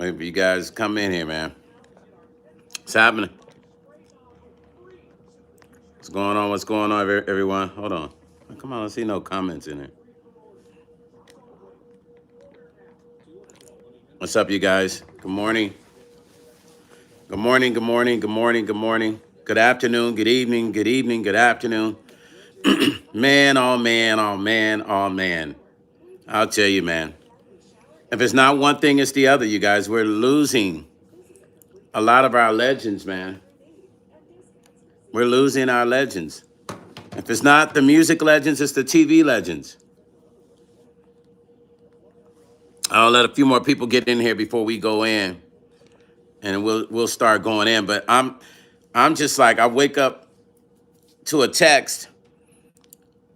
If you guys come in here, man. What's happening? What's going on? What's going on, everyone? Hold on. Come on, I see no comments in there. What's up, you guys? Good morning. Good morning, good morning, good morning, good morning. Good afternoon, good evening, good evening, good afternoon. Man, oh man, oh man, oh man. I'll tell you, man. If it's not one thing, it's the other, you guys. We're losing a lot of our legends, man. We're losing our legends. If it's not the music legends, it's the TV legends. I'll let a few more people get in here before we go in, and we'll start going in. But I'm just like, I wake up to a text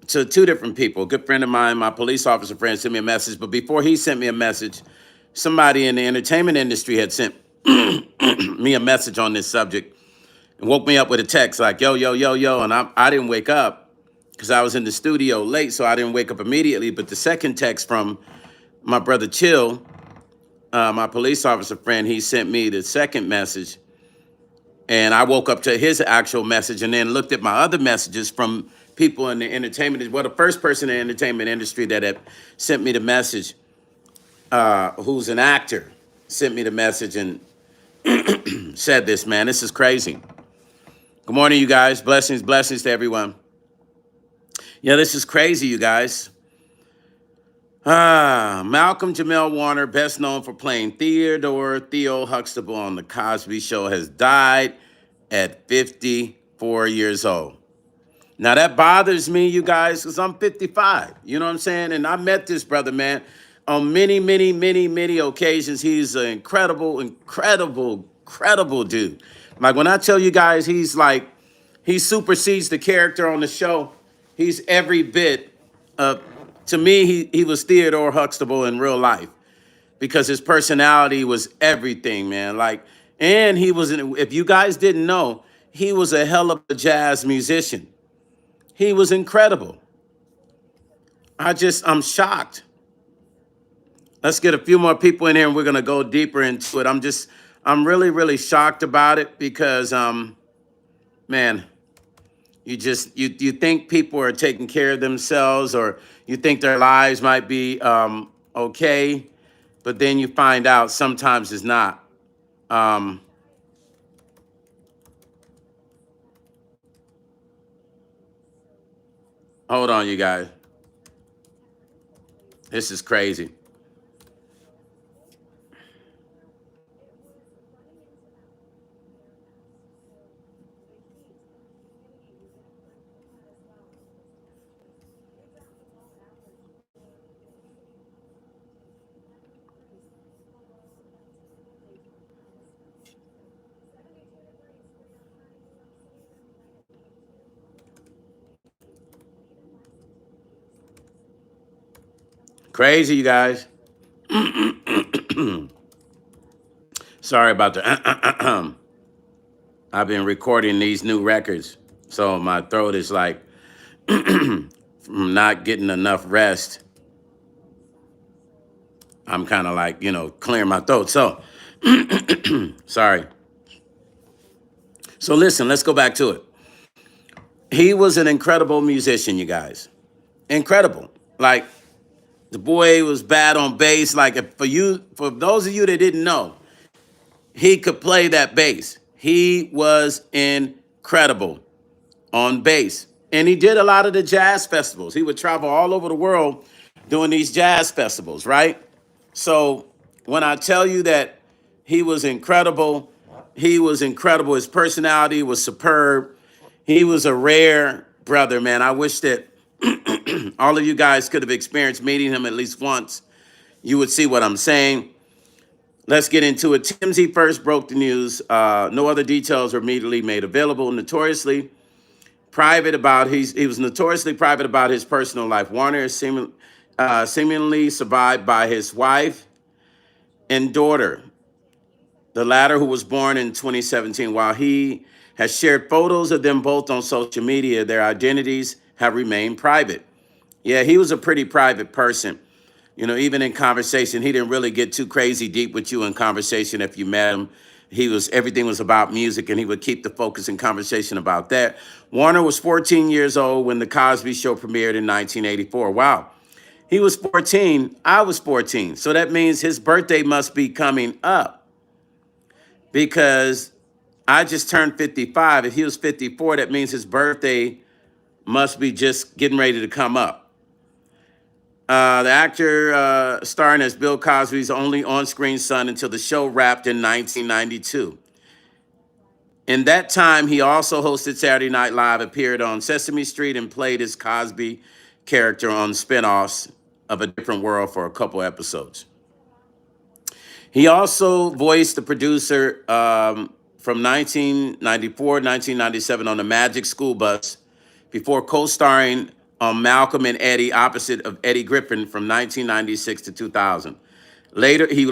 to two different people. A good friend of mine, my police officer friend, sent me a message. But before he sent me a message, somebody in the entertainment industry had sent me a message on this subject and woke me up with a text like, yo, yo, yo, yo. And I didn't wake up because I was in the studio late, so I didn't wake up immediately. But the second text from my brother Chill, my police officer friend, he sent me the second message. And I woke up to his actual message and then looked at my other messages from people in the entertainment. Well, the first person in the entertainment industry that had sent me the message, who's an actor, sent me the message and said this, man, this is crazy. Good morning, you guys. Blessings, blessings to everyone. Yeah, this is crazy, you guys. Malcolm Jamal Warner, best known for playing Theo Huxtable on The Cosby Show, has died at 54 years old. Now, that bothers me, you guys, because I'm 55. You know what I'm saying? And I met this brother, man, on many, many, many, many occasions. He's an incredible, incredible, incredible dude. Like, when I tell you guys, he's like, he supersedes the character on the show. He's every bit of, to me, he was Theodore Huxtable in real life because his personality was everything, man. Like, and he was, if you guys didn't know, he was a hell of a jazz musician. He was incredible. I'm shocked. Let's get a few more people in here and we're going to go deeper into it. I'm really, really shocked about it because, man, you think people are taking care of themselves or you think their lives might be okay, but then you find out sometimes it's not. Hold on, you guys. This is crazy. Crazy, you guys. Sorry about the I've been recording these new records, so my throat is like from not getting enough rest. I'm kind of like, clearing my throat. So, sorry. So listen, let's go back to it. He was an incredible musician, you guys. Incredible. Like, the boy was bad on bass. Like, for those of you that didn't know, he could play that bass. He was incredible on bass. And he did a lot of the jazz festivals. He would travel all over the world doing these jazz festivals, right? So when I tell you that he was incredible, he was incredible. His personality was superb. He was a rare brother, man. I wish that all of you guys could have experienced meeting him at least once. You would see what I'm saying. Let's get into it. TMZ first broke the news. No other details were immediately made available. He was notoriously private about his personal life. Warner is seemingly survived by his wife and daughter, the latter who was born in 2017. While he has shared photos of them both on social media, their identities have remained private. Yeah, he was a pretty private person. You know, even in conversation, he didn't really get too crazy deep with you in conversation if you met him. Everything was about music, and he would keep the focus in conversation about that. Warner was 14 years old when the Cosby Show premiered in 1984. Wow. He was 14, I was 14. So that means his birthday must be coming up because I just turned 55. If he was 54, that means his birthday must be just getting ready to come up. The actor starring as Bill Cosby's only on-screen son until the show wrapped in 1992. In that time, he also hosted Saturday Night Live, appeared on Sesame Street, and played his Cosby character on spinoffs of A Different World for a couple episodes. He also voiced the producer from 1994, 1997 on the Magic School Bus before co-starring on Malcolm and Eddie opposite of Eddie Griffin from 1996 to 2000. His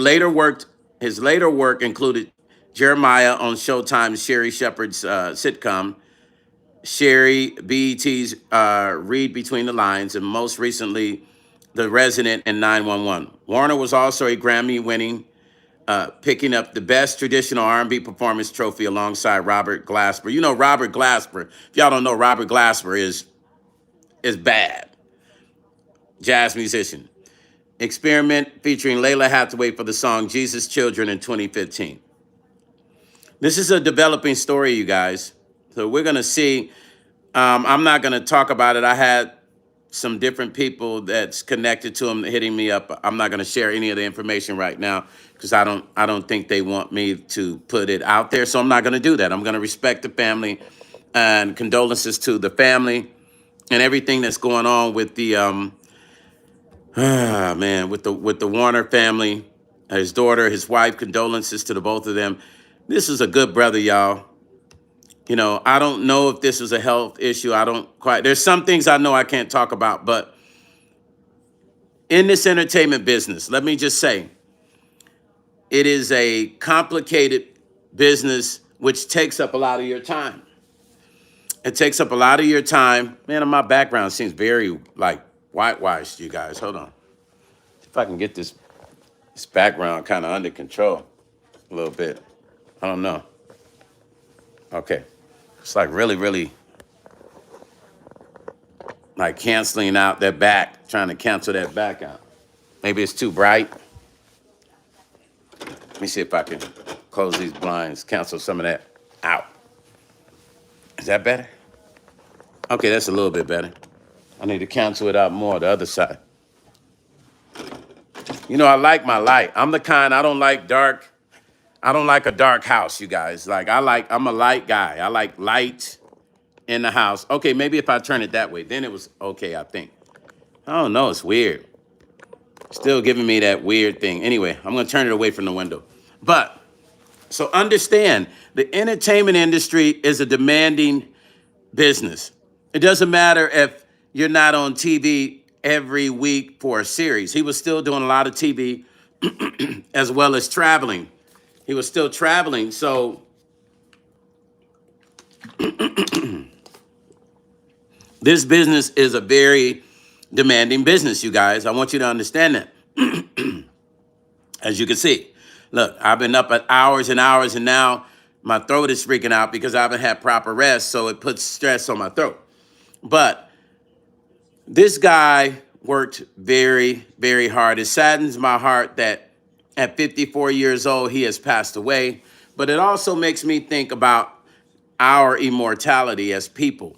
later work included Jeremiah on Showtime's Sherry Shepherd's sitcom, Sherry, BET's Read Between the Lines, and most recently, The Resident and 911. Warner was also a Grammy-winning, picking up the Best Traditional R&B Performance Trophy alongside Robert Glasper. You know Robert Glasper. If y'all don't know, Robert Glasper is bad. Jazz musician. Experiment featuring Layla Hathaway for the song Jesus Children in 2015. This is a developing story, you guys. So we're going to see. I'm not going to talk about it. I had some different people that's connected to him hitting me up. I'm not going to share any of the information right now because I don't think they want me to put it out there. So I'm not going to do that. I'm going to respect the family, and condolences to the family and everything that's going on with the with the Warner family, his daughter, his wife. Condolences to the both of them. This is a good brother, y'all. You know, I don't know if this is a health issue. I don't quite. There's some things I know I can't talk about, but in this entertainment business, let me just say, it is a complicated business which takes up a lot of your time. It takes up a lot of your time. Man, my background seems very like whitewashed, you guys. Hold on. If I can get this background kind of under control a little bit. I don't know. Okay. It's like really, really like canceling out that back, trying to cancel that back out. Maybe it's too bright. Let me see if I can close these blinds, cancel some of that out. Is that better? Okay, that's a little bit better. I need to cancel it out more, the other side. You know, I like my light. I'm the kind, I don't like dark. I don't like a dark house, you guys. I'm a light guy. I like light in the house. Okay, maybe if I turn it that way, then it was okay, I think. I don't know, it's weird. Still giving me that weird thing. Anyway, I'm gonna turn it away from the window. But, so understand, the entertainment industry is a demanding business. It doesn't matter if you're not on TV every week for a series. He was still doing a lot of TV as well as traveling. He was still traveling, so this business is a very demanding business, you guys. I want you to understand that. As you can see, look, I've been up at hours and hours, and now my throat is freaking out because I haven't had proper rest, so it puts stress on my throat. But this guy worked very, very hard. It saddens my heart that at 54 years old, he has passed away. But it also makes me think about our immortality as people.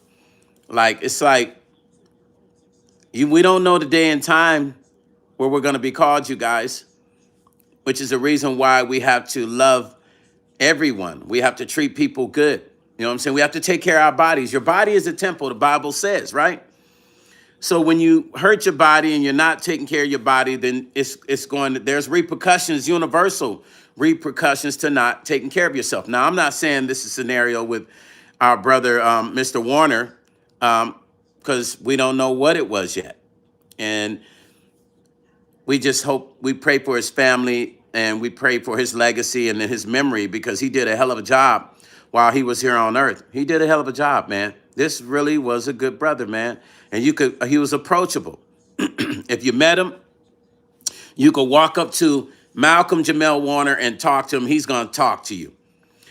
Like, it's like, we don't know the day and time where we're going to be called, you guys, which is the reason why we have to love everyone. We have to treat people good. You know what I'm saying? We have to take care of our bodies. Your body is a temple, the Bible says, right? So when you hurt your body and you're not taking care of your body, then there's repercussions, universal repercussions to not taking care of yourself. Now, I'm not saying this is a scenario with our brother, Mr. Warner, because we don't know what it was yet. And we just hope, we pray for his family, and we pray for his legacy and his memory, because he did a hell of a job while he was here on earth. He did a hell of a job, man. This really was a good brother, man. And he was approachable. If you met him, You could walk up to Malcolm Jamal Warner and talk to him. He's going to talk to you.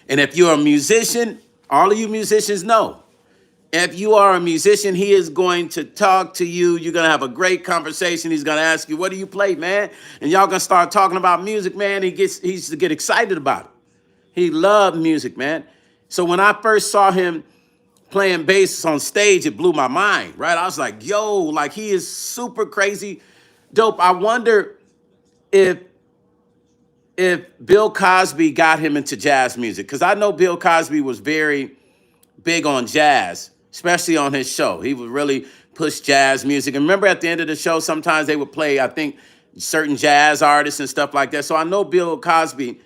And if you're a musician, all of you musicians know, if you are a musician, he is going to talk to you. You're going to have a great conversation. He's going to ask you, what do you play, man? And y'all going to start talking about music, man. He used to get excited about it. He loved music, man. So when I first saw him playing bass on stage, it blew my mind, right? I was like, yo, like he is super crazy dope. I wonder if Bill Cosby got him into jazz music, because I know Bill Cosby was very big on jazz, especially on his show. He would really push jazz music. And remember at the end of the show, sometimes they would play, I think, certain jazz artists and stuff like that. So I know Bill Cosby,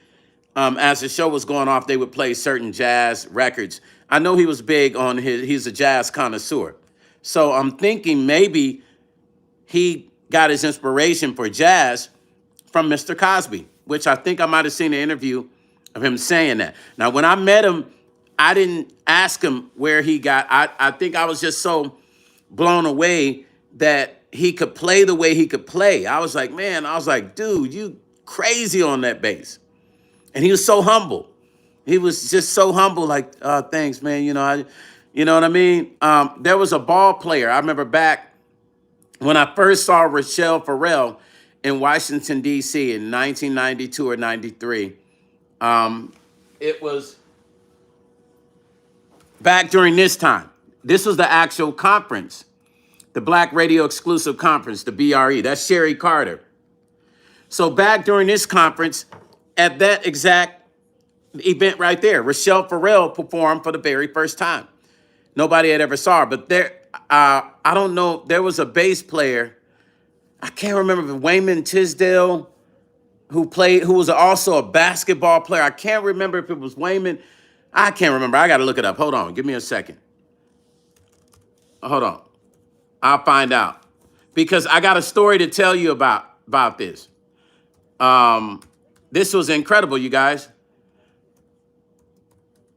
as the show was going off, they would play certain jazz records. I know he was big on he's a jazz connoisseur. So I'm thinking maybe he got his inspiration for jazz from Mr. Cosby, which I think I might have seen an interview of him saying that. Now, when I met him, I didn't ask him where he got, I think I was just so blown away that he could play the way he could play. I was like, man, dude, you crazy on that bass. And he was so humble. He was just so humble, like, thanks, man. You know what I mean? There was a ball player. I remember back when I first saw Rochelle Farrell in Washington, D.C. in 1992 or 93. It was back during this time. This was the actual conference, the Black Radio Exclusive Conference, the BRE. That's Sherry Carter. So back during this conference, at that exact event right there, Rochelle Farrell performed for the very first time. Nobody had ever saw her, but there, I don't know, there was a bass player, I can't remember if Wayman Tisdale, who was also a basketball player. I can't remember if it was Wayman. I can't remember. I got to look it up. Hold on. Give me a second. Hold on. I'll find out. Because I got a story to tell you about this. This was incredible, you guys.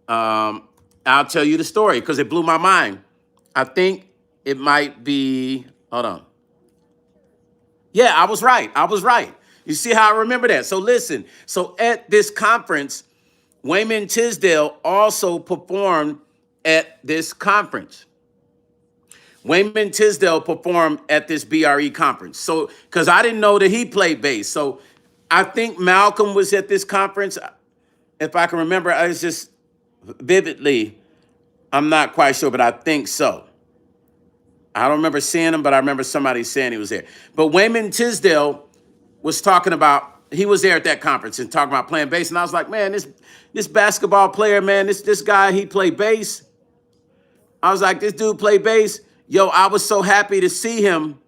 I'll tell you the story because it blew my mind. I think it might be, hold on. Yeah, I was right. You see how I remember that? So listen, so at this conference, Wayman Tisdale also performed at this conference. Wayman Tisdale performed at this BRE conference. So, because I didn't know that he played bass. So I think Malcolm was at this conference. If I can remember, I was just vividly, I'm not quite sure, but I think so. I don't remember seeing him, but I remember somebody saying he was there. But Wayman Tisdale was talking about, he was there at that conference and talking about playing bass. And I was like, man, this basketball player, man, this guy, he played bass. I was like, this dude played bass. Yo, I was so happy to see him.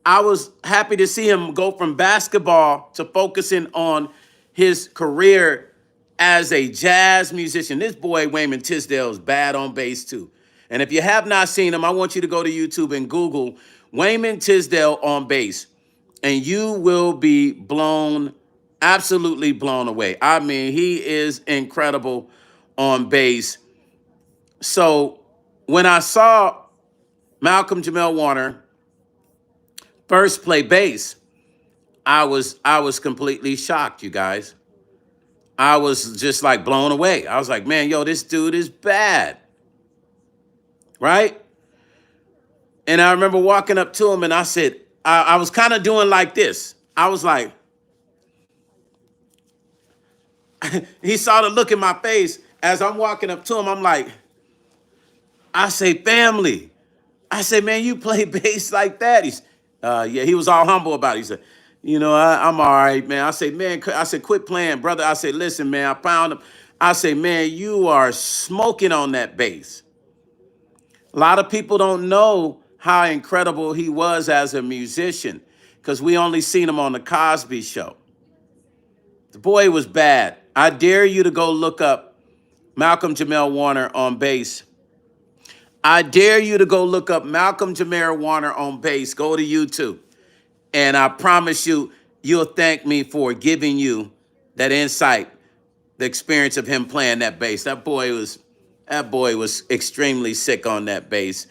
I was happy to see him go from basketball to focusing on his career as a jazz musician. This boy, Wayman Tisdale, is bad on bass too. And if you have not seen him, I want you to go to YouTube and Google Wayman Tisdale on bass. And you will be absolutely blown away. I mean, he is incredible on bass. So when I saw Malcolm Jamal Warner first play bass, I was completely shocked, you guys. I was just like blown away. I was like, man, yo, this dude is bad. Right? And I remember walking up to him and I said, I was kind of doing like this. I was like, he saw the look in my face as I'm walking up to him. I'm like, I say, family. I say, man, you play bass like that? Yeah, he was all humble about it. He said, I'm all right, man. I say, man, quit playing, brother. I say, listen, man, I found him. I say, man, you are smoking on that bass. A lot of people don't know how incredible he was as a musician because we only seen him on the Cosby Show. The boy was bad. I dare you to go look up Malcolm Jamal Warner on bass. I dare you to go look up Malcolm Jamal Warner on bass. Go to YouTube. And I promise you, you'll thank me for giving you that insight, the experience of him playing that bass. That boy was extremely sick on that bass.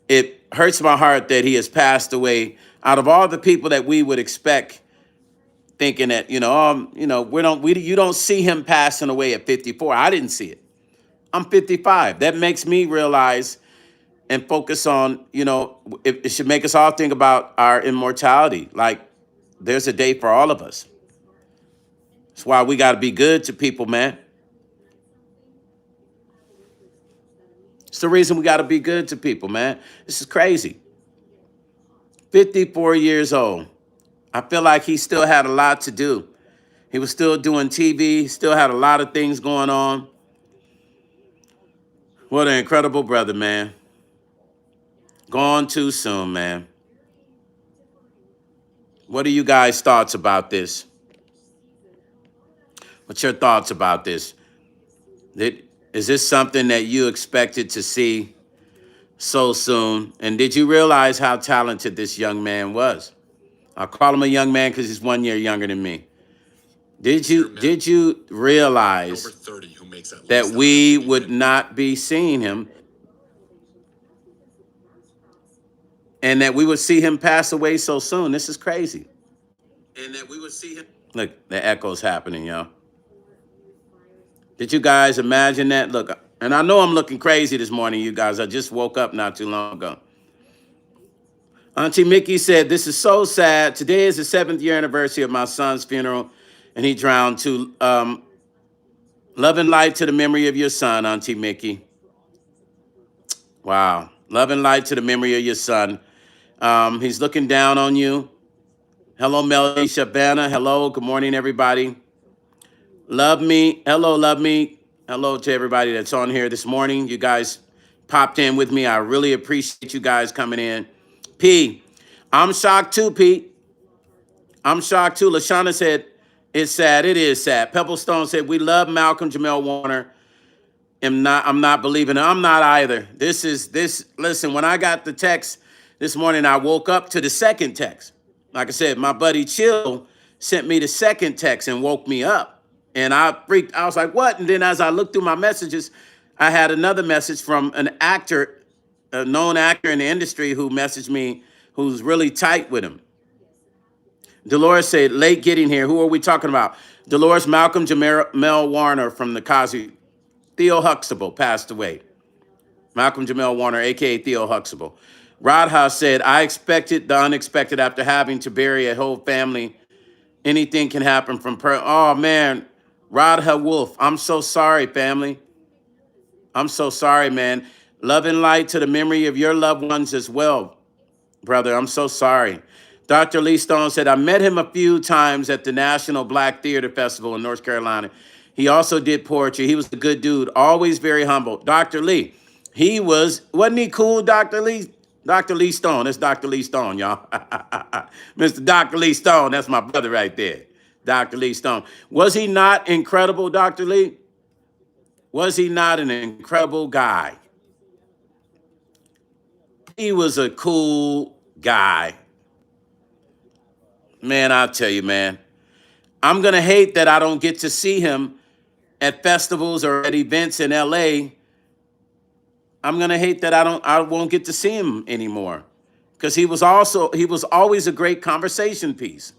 It hurts my heart that he has passed away. Out of all the people that we would expect, thinking that you don't see him passing away at 54. I didn't see it. I'm 55. That makes me realize and focus on, it should make us all think about our immortality. Like, there's a day for all of us. That's why we got to be good to people, man. It's the reason we got to be good to people, man. This is crazy. 54 years old. I feel like he still had a lot to do. He was still doing TV, still had a lot of things going on. What an incredible brother, man. Gone too soon, man. What are you guys' thoughts about this? What's your thoughts about this? Is this something that you expected to see so soon? And did you realize how talented this young man was? I call him a young man because he's 1 year younger than me. Did you realize that we would not be seeing him and that we would see him pass away so soon? This is crazy. And that we would see him. Look, the echo's happening, y'all. Did you guys imagine that? Look, and I know I'm looking crazy this morning, you guys. I just woke up not too long ago. Auntie Mickey said, this is so sad. Today is the 7th year anniversary of my son's funeral, and he drowned too. Love and light to the memory of your son, Auntie Mickey. Wow. Love and light to the memory of your son. He's looking down on you. Hello, Melody Shabana. Hello. Good morning, everybody. Love me. Hello, love me. Hello to everybody that's on here this morning. You guys popped in with me. I really appreciate you guys coming in. P, I'm shocked too, Pete. I'm shocked too. LaShawna said, it's sad. It is sad. Pebblestone said, we love Malcolm Jamal Warner. I'm not believing it. I'm not either. Listen, when I got the text this morning, I woke up to the second text. Like I said, my buddy Chill sent me the second text and woke me up. And I freaked. I was like, what? And then as I looked through my messages, I had another message from an actor, a known actor in the industry who messaged me, who's really tight with him. Dolores said, late getting here. Who are we talking about? Dolores Malcolm Jamel Warner from the Cosby. Theo Huxtable passed away. Malcolm Jamel Warner, a.k.a. Theo Huxtable. Radha said, I expected the unexpected after having to bury a whole family. Anything can happen from oh, man. Radha Wolf, I'm so sorry, family. I'm so sorry, man. Love and light to the memory of your loved ones as well, brother. I'm so sorry. Dr. Lee Stone said, I met him a few times at the National Black Theater Festival in North Carolina. He also did poetry. He was a good dude, always very humble. Dr. Lee, wasn't he cool, Dr. Lee? Dr. Lee Stone, that's Dr. Lee Stone, y'all. Mr. Dr. Lee Stone, that's my brother right there. Dr. Lee Stone. Was he not incredible, Dr. Lee? Was he not an incredible guy? He was a cool guy. Man, I'll tell you, man. I'm going to hate that I don't get to see him at festivals or at events in LA. I'm going to hate that I won't get to see him anymore. Because he was always a great conversation piece.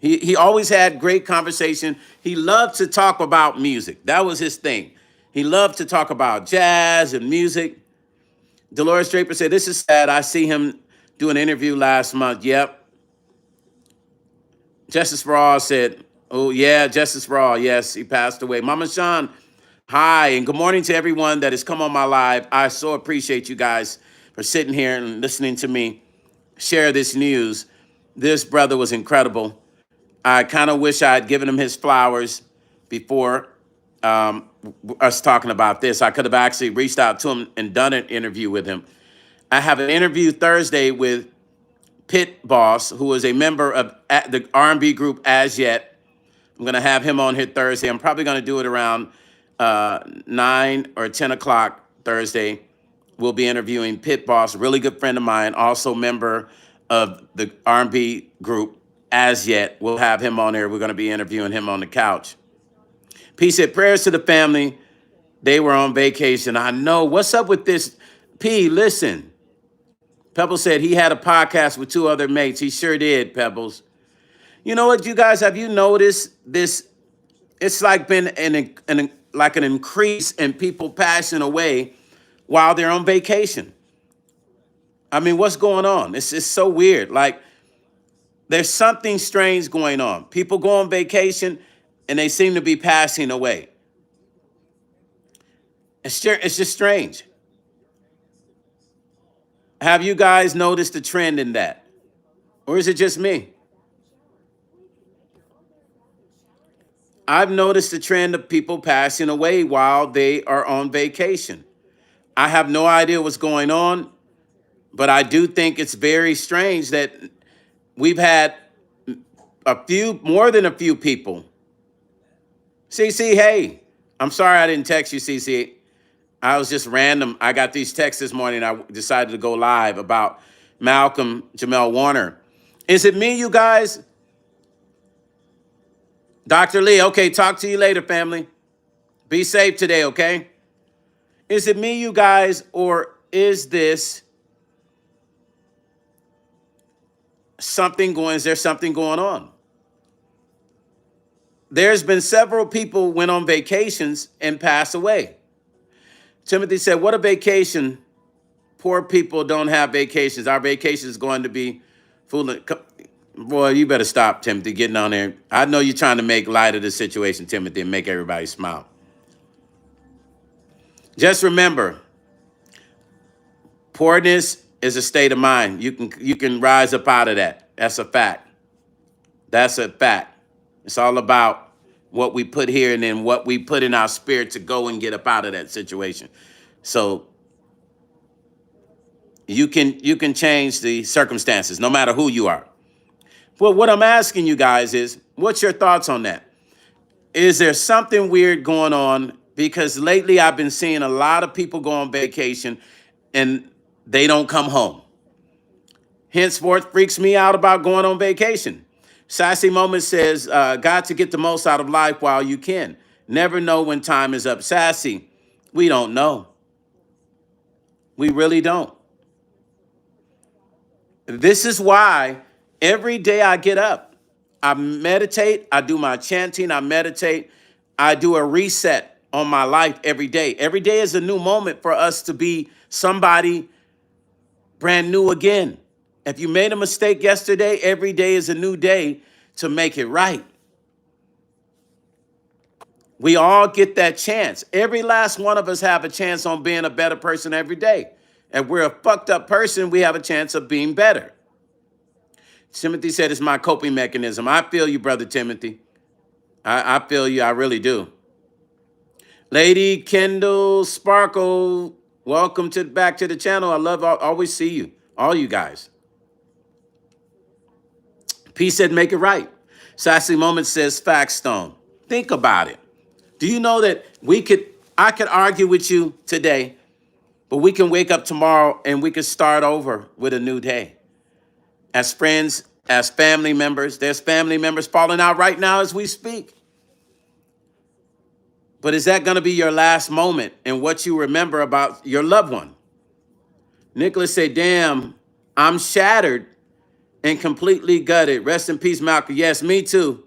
He always had great conversation. He loved to talk about music. That was his thing. He loved to talk about jazz and music. Dolores Draper said, this is sad. I see him do an interview last month. Yep. Justice for All said, oh, yeah, Justice for All. Yes, he passed away. Mama Sean, hi, and good morning to everyone that has come on my live. I so appreciate you guys for sitting here and listening to me share this news. This brother was incredible. I kind of wish I had given him his flowers before us talking about this. I could have actually reached out to him and done an interview with him. I have an interview Thursday with Pit Boss, who is a member of the R&B group As Yet. I'm going to have him on here Thursday. I'm probably going to do it around 9 or 10 o'clock Thursday. We'll be interviewing Pit Boss, a really good friend of mine, also member of the R&B group As Yet. We'll have him on there. We're going to be interviewing him on the couch. P said, prayers to the family. They were on vacation. I know. What's up with this? P, listen. Pebbles said he had a podcast with two other mates. He sure did, Pebbles. You know what, you guys, have you noticed this? It's like been like an increase in people passing away while they're on vacation. I mean, what's going on? It's so weird. Like, there's something strange going on. People go on vacation and they seem to be passing away. It's just strange. Have you guys noticed the trend in that? Or is it just me? I've noticed the trend of people passing away while they are on vacation. I have no idea what's going on, but I do think it's very strange that we've had more than a few people. CC, hey, I'm sorry I didn't text you, CC. I was just random. I got these texts this morning. I decided to go live about Malcolm Jamal Warner. Is it me, you guys? Dr. Lee, okay, talk to you later, family. Be safe today, okay? Is it me, you guys, or is this something going, is there something going on? There's been several people went on vacations and passed away. Timothy said, what a vacation. Poor people don't have vacations. Our vacation is going to be fooling. Boy, you better stop, Timothy, getting on there. I know you're trying to make light of the situation, Timothy, and make everybody smile. Just remember, poorness is a state of mind. You can rise up out of that. That's a fact. That's a fact. It's all about what we put here and then what we put in our spirit to go and get up out of that situation. So you can change the circumstances no matter who you are. Well, what I'm asking you guys is, what's your thoughts on that? Is there something weird going on? Because lately I've been seeing a lot of people go on vacation and they don't come home. Henceforth, freaks me out about going on vacation. Sassy Moment says, got to get the most out of life while you can. Never know when time is up. Sassy, we don't know. We really don't. This is why every day I get up, I meditate, I do my chanting, I meditate, I do a reset on my life every day. Every day is a new moment for us to be somebody brand new again. If you made a mistake yesterday, every day is a new day to make it right. We all get that chance. Every last one of us have a chance on being a better person every day. If we're a fucked up person, we have a chance of being better. Timothy said it's my coping mechanism. I feel you, Brother Timothy. I feel you. I really do. Lady Kendall Sparkle, welcome back to the channel. Always see you, all you guys. P said, make it right. Sassy Moment says, Paxton. Think about it. Do you know that I could argue with you today, but we can wake up tomorrow and we can start over with a new day. As friends, as family members, there's family members falling out right now as we speak. But is that going to be your last moment and what you remember about your loved one? Nicholas said, damn, I'm shattered and completely gutted. Rest in peace, Malcolm. Yes, me too.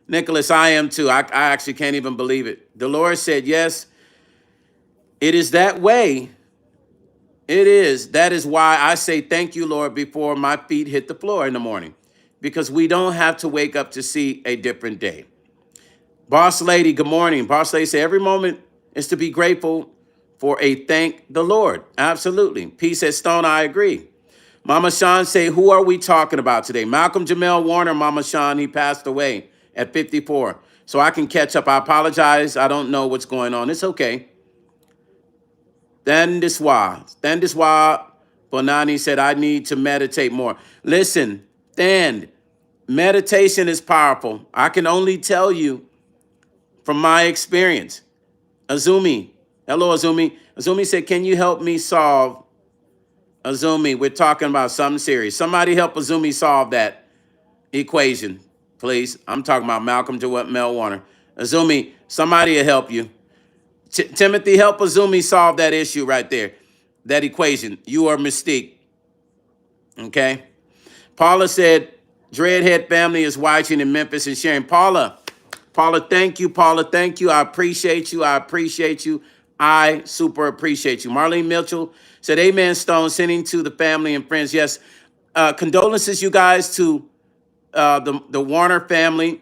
Nicholas, I am too. I actually can't even believe it. Dolores said, yes, it is that way. It is. That is why I say thank you, Lord, before my feet hit the floor in the morning, because we don't have to wake up to see a different day. Boss Lady, good morning. Boss Lady said, every moment is to be grateful for a thank the Lord. Absolutely. P said, Stone, I agree. Mama Sean say, who are we talking about today? Malcolm Jamal Warner, Mama Sean, he passed away at 54. So I can catch up. I apologize. I don't know what's going on. It's okay. Thandiswa Bonani said, I need to meditate more. Listen, meditation is powerful. I can only tell you from my experience. Azumi, hello, Azumi. Azumi said, can you help me solve? Azumi, we're talking about something serious. Somebody help Azumi solve that equation, please. I'm talking about Malcolm Jamal Warner. Azumi, somebody will help you. Timothy, help Azumi solve that issue right there, that equation. You are Mystique. Okay. Paula said, Dreadhead family is watching in Memphis and sharing. Paula, thank you. Paula, thank you. I appreciate you. I appreciate you. I super appreciate you. Marlene Mitchell said, Amen, Stone, sending to the family and friends. Yes. Condolences, you guys, to the Warner family.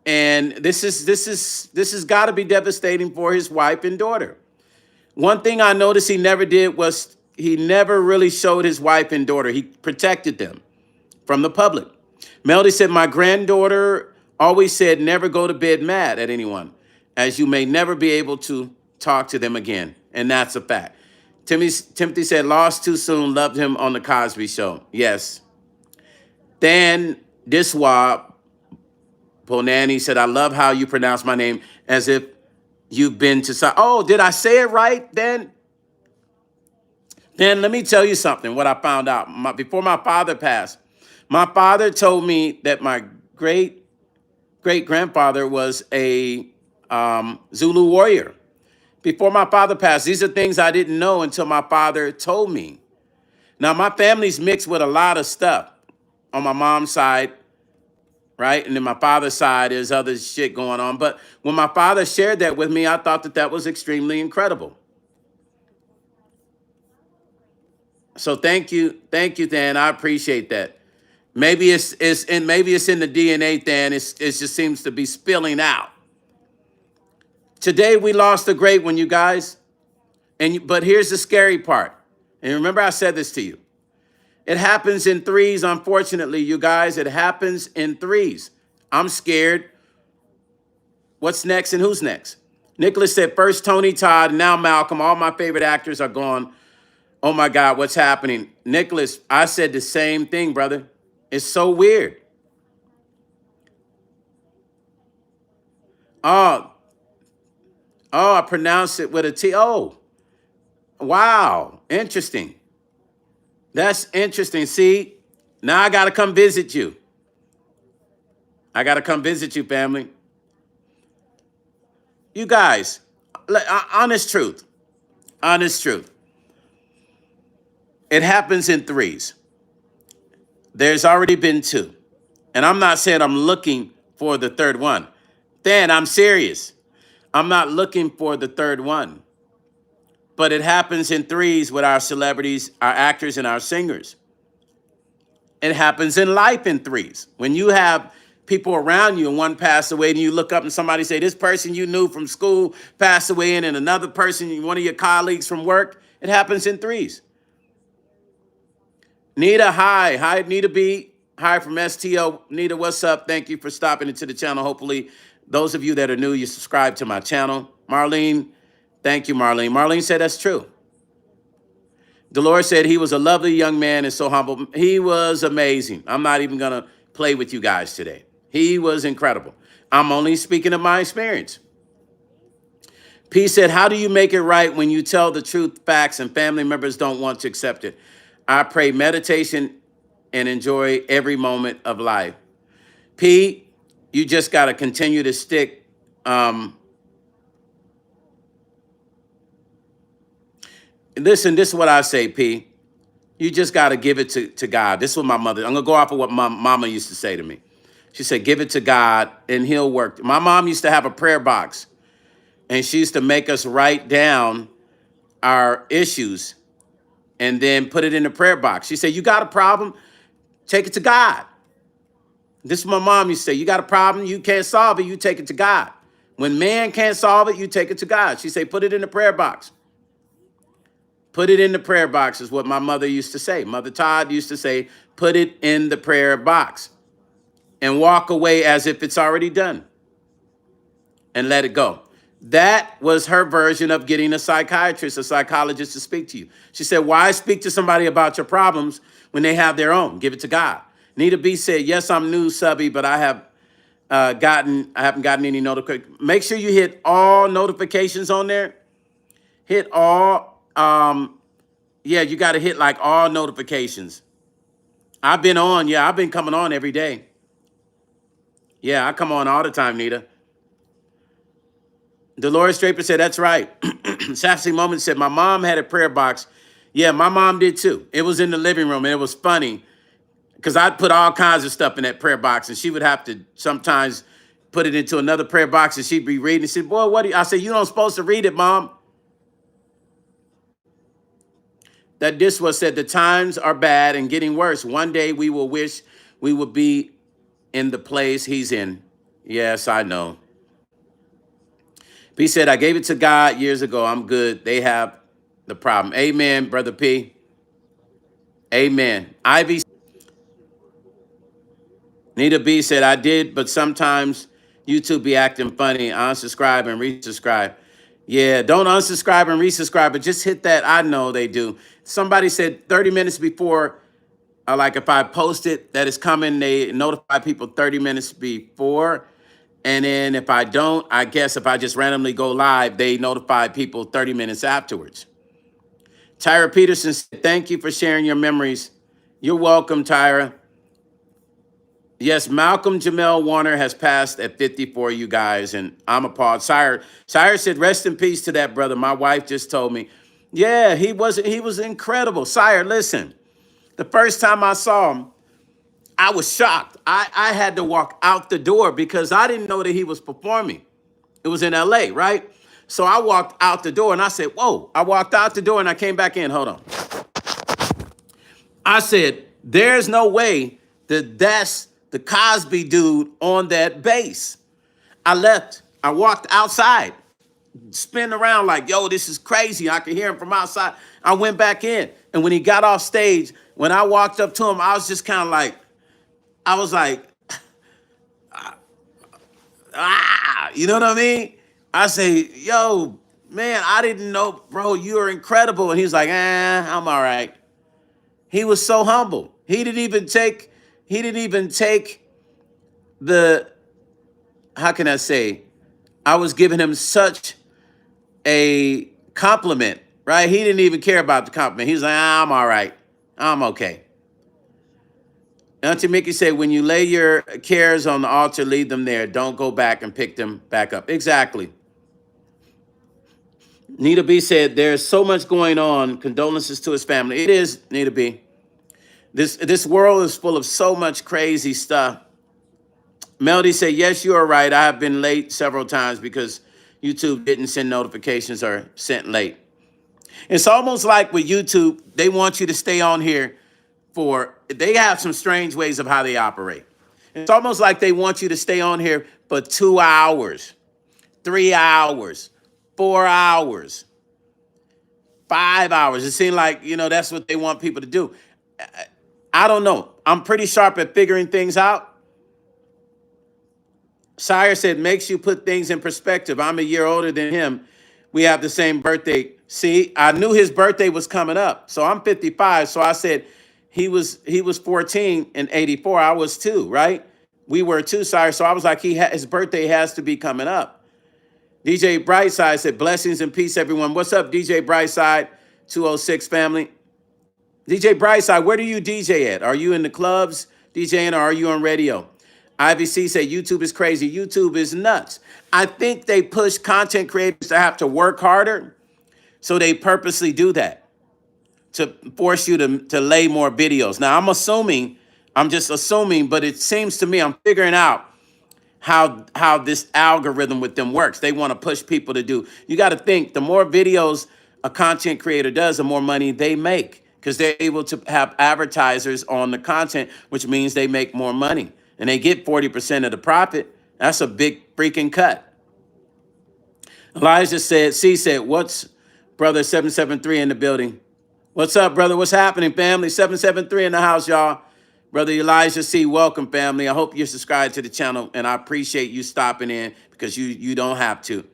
And this has got to be devastating for his wife and daughter. One thing I noticed he never did was he never really showed his wife and daughter. He protected them from the public. Melody said, my granddaughter always said, never go to bed mad at anyone, as you may never be able to talk to them again. And that's a fact. Timothy said, lost too soon, loved him on the Cosby show. Yes. Dan Diswa Bonani said, I love how you pronounce my name as if you've been to... Oh, did I say it right, Dan? Dan, let me tell you something, what I found out. Before my father passed, my father told me that my great-great-grandfather was a Zulu warrior. Before my father passed, these are things I didn't know until my father told me. Now, my family's mixed with a lot of stuff on my mom's side, right? And then my father's side, there's other shit going on. But when my father shared that with me, I thought that that was extremely incredible. So thank you, Dan. I appreciate that. Maybe it's in the DNA, Dan. It just seems to be spilling out. Today we lost a great one, you guys. But here's the scary part. And remember, I said this to you. It happens in threes, unfortunately, you guys. It happens in threes. I'm scared. What's next and who's next? Nicholas said, first Tony Todd, now Malcolm. All my favorite actors are gone. Oh, my God, what's happening? Nicholas, I said the same thing, brother. It's so weird. Oh, I pronounced it with a T. Oh, wow. Interesting. That's interesting. See, now I got to come visit you. I got to come visit you, family. You guys, honest truth. Honest truth. It happens in threes. There's already been two. And I'm not saying I'm looking for the third one. Dan, I'm serious. I'm not looking for the third one. But it happens in threes with our celebrities, our actors, and our singers. It happens in life in threes. When you have people around you and one passed away and you look up and somebody say, this person you knew from school passed away, and another person, one of your colleagues from work, it happens in threes. Nita, hi. Hi, Nita B. Hi from STO. Nita, what's up? Thank you for stopping into the channel. Hopefully, those of you that are new, you subscribe to my channel. Marlene, thank you, Marlene. Marlene said that's true. Dolores said he was a lovely young man and so humble. He was amazing. I'm not even going to play with you guys today. He was incredible. I'm only speaking of my experience. P said, how do you make it right when you tell the truth, facts, and family members don't want to accept it? I pray meditation and enjoy every moment of life. P, you just got to continue to stick. Listen, this is what I say, P. You just got to give it to God. This is what my mother, I'm going to go off of what my mama used to say to me. She said, give it to God and he'll work. My mom used to have a prayer box and she used to make us write down our issues and then put it in the prayer box. She said, you got a problem? Take it to God. This is what my mom used to say. You got a problem, you can't solve it, you take it to God. When man can't solve it, you take it to God. She said, put it in the prayer box. Put it in the prayer box is what my mother used to say. Mother Todd used to say, put it in the prayer box and walk away as if it's already done and let it go. That was her version of getting a psychiatrist, a psychologist to speak to you. She said, why speak to somebody about your problems when they have their own? Give it to God. Nita B said, yes, I'm new, subby, but I haven't gotten any notifications. Make sure you hit all notifications on there. Hit all, yeah, you got to hit like all notifications. I've been on, yeah, I've been coming on every day. Yeah, I come on all the time, Nita. Dolores Draper said, that's right. Sassy Moment said, my mom had a prayer box Yeah, my mom did too. It was in the living room, and it was funny because I'd put all kinds of stuff in that prayer box, and she would have to sometimes put it into another prayer box, and she'd be reading. And she said, "Boy, what?" I said, "You don't supposed to read it, Mom." That this was said, "The times are bad and getting worse. One day we will wish we would be in the place he's in." Yes, I know. P said, "I gave it to God years ago. I'm good. They have the problem." Amen, Brother P. Amen. Ivy, Nita B said, "I did, but sometimes YouTube be acting funny. I unsubscribe and resubscribe." Yeah, don't unsubscribe and resubscribe, but just hit that. I know they do. Somebody said 30 minutes before, like if I post it that it's coming, they notify people 30 minutes before. And then if I don't, I guess if I just randomly go live, they notify people 30 minutes afterwards. Tyra Peterson said, "Thank you for sharing your memories." You're welcome, Tyra. Yes, Malcolm Jamal Warner has passed at 54, you guys, and I'm appalled. Sire said, "Rest in peace to that brother." My wife just told me. Yeah, he was incredible. Sire, listen, the first time I saw him, I was shocked. I had to walk out the door because I didn't know that he was performing. It was in LA, right? So I walked out the door and I said, "Whoa." I walked out the door and I came back in. Hold on. I said, "There's no way that that's the Cosby dude on that bass." I left. I walked outside, spinning around like, "Yo, this is crazy." I could hear him from outside. I went back in. And when he got off stage, when I walked up to him, I was just kind of like, I was like, you know what I mean? I say, "Yo, man, I didn't know, bro, you are incredible." And he's like, "I'm all right." He was so humble. He didn't even take the, how can I say, I was giving him such a compliment, right? He didn't even care about the compliment. He's like, "I'm all right. I'm okay." Auntie Mickey said, "When you lay your cares on the altar, leave them there. Don't go back and pick them back up." Exactly. Nita B said, "There's so much going on. Condolences to his family." It is, Nita B. This world is full of so much crazy stuff. Melody said, "Yes, you are right. I have been late several times because YouTube didn't send notifications or sent late." It's almost like with YouTube, they want you to stay on here they have some strange ways of how they operate. It's almost like they want you to stay on here for 2 hours, 3 hours, 4 hours, 5 hours. It seems like, that's what they want people to do. I don't know. I'm pretty sharp at figuring things out. Sire said, "Makes you put things in perspective. I'm a year older than him. We have the same birthday." See, I knew his birthday was coming up. So I'm 55. So I said he was 14 in 84. I was 2, right? We were 2, Sire. So I was like, his birthday has to be coming up. DJ Brightside said, "Blessings and peace, everyone." What's up, DJ Brightside? 206 family. DJ Brightside, where do you DJ at? Are you in the clubs DJing or are you on radio? Ivy C said, "YouTube is crazy." YouTube is nuts. I think they push content creators to have to work harder. So they purposely do that to force you to lay more videos. Now, I'm just assuming, but it seems to me I'm figuring out how this algorithm with them works. They want to push people to do. You got to think the more videos a content creator does, the more money they make because they're able to have advertisers on the content, which means they make more money and they get 40% of the profit. That's a big freaking cut. Elijah said, C said, "What's brother 773 in the building?" What's up, brother? What's happening, family? 773 in the house, y'all. Brother Elijah C, welcome, family. I hope you're subscribed to the channel, and I appreciate you stopping in because you don't have to.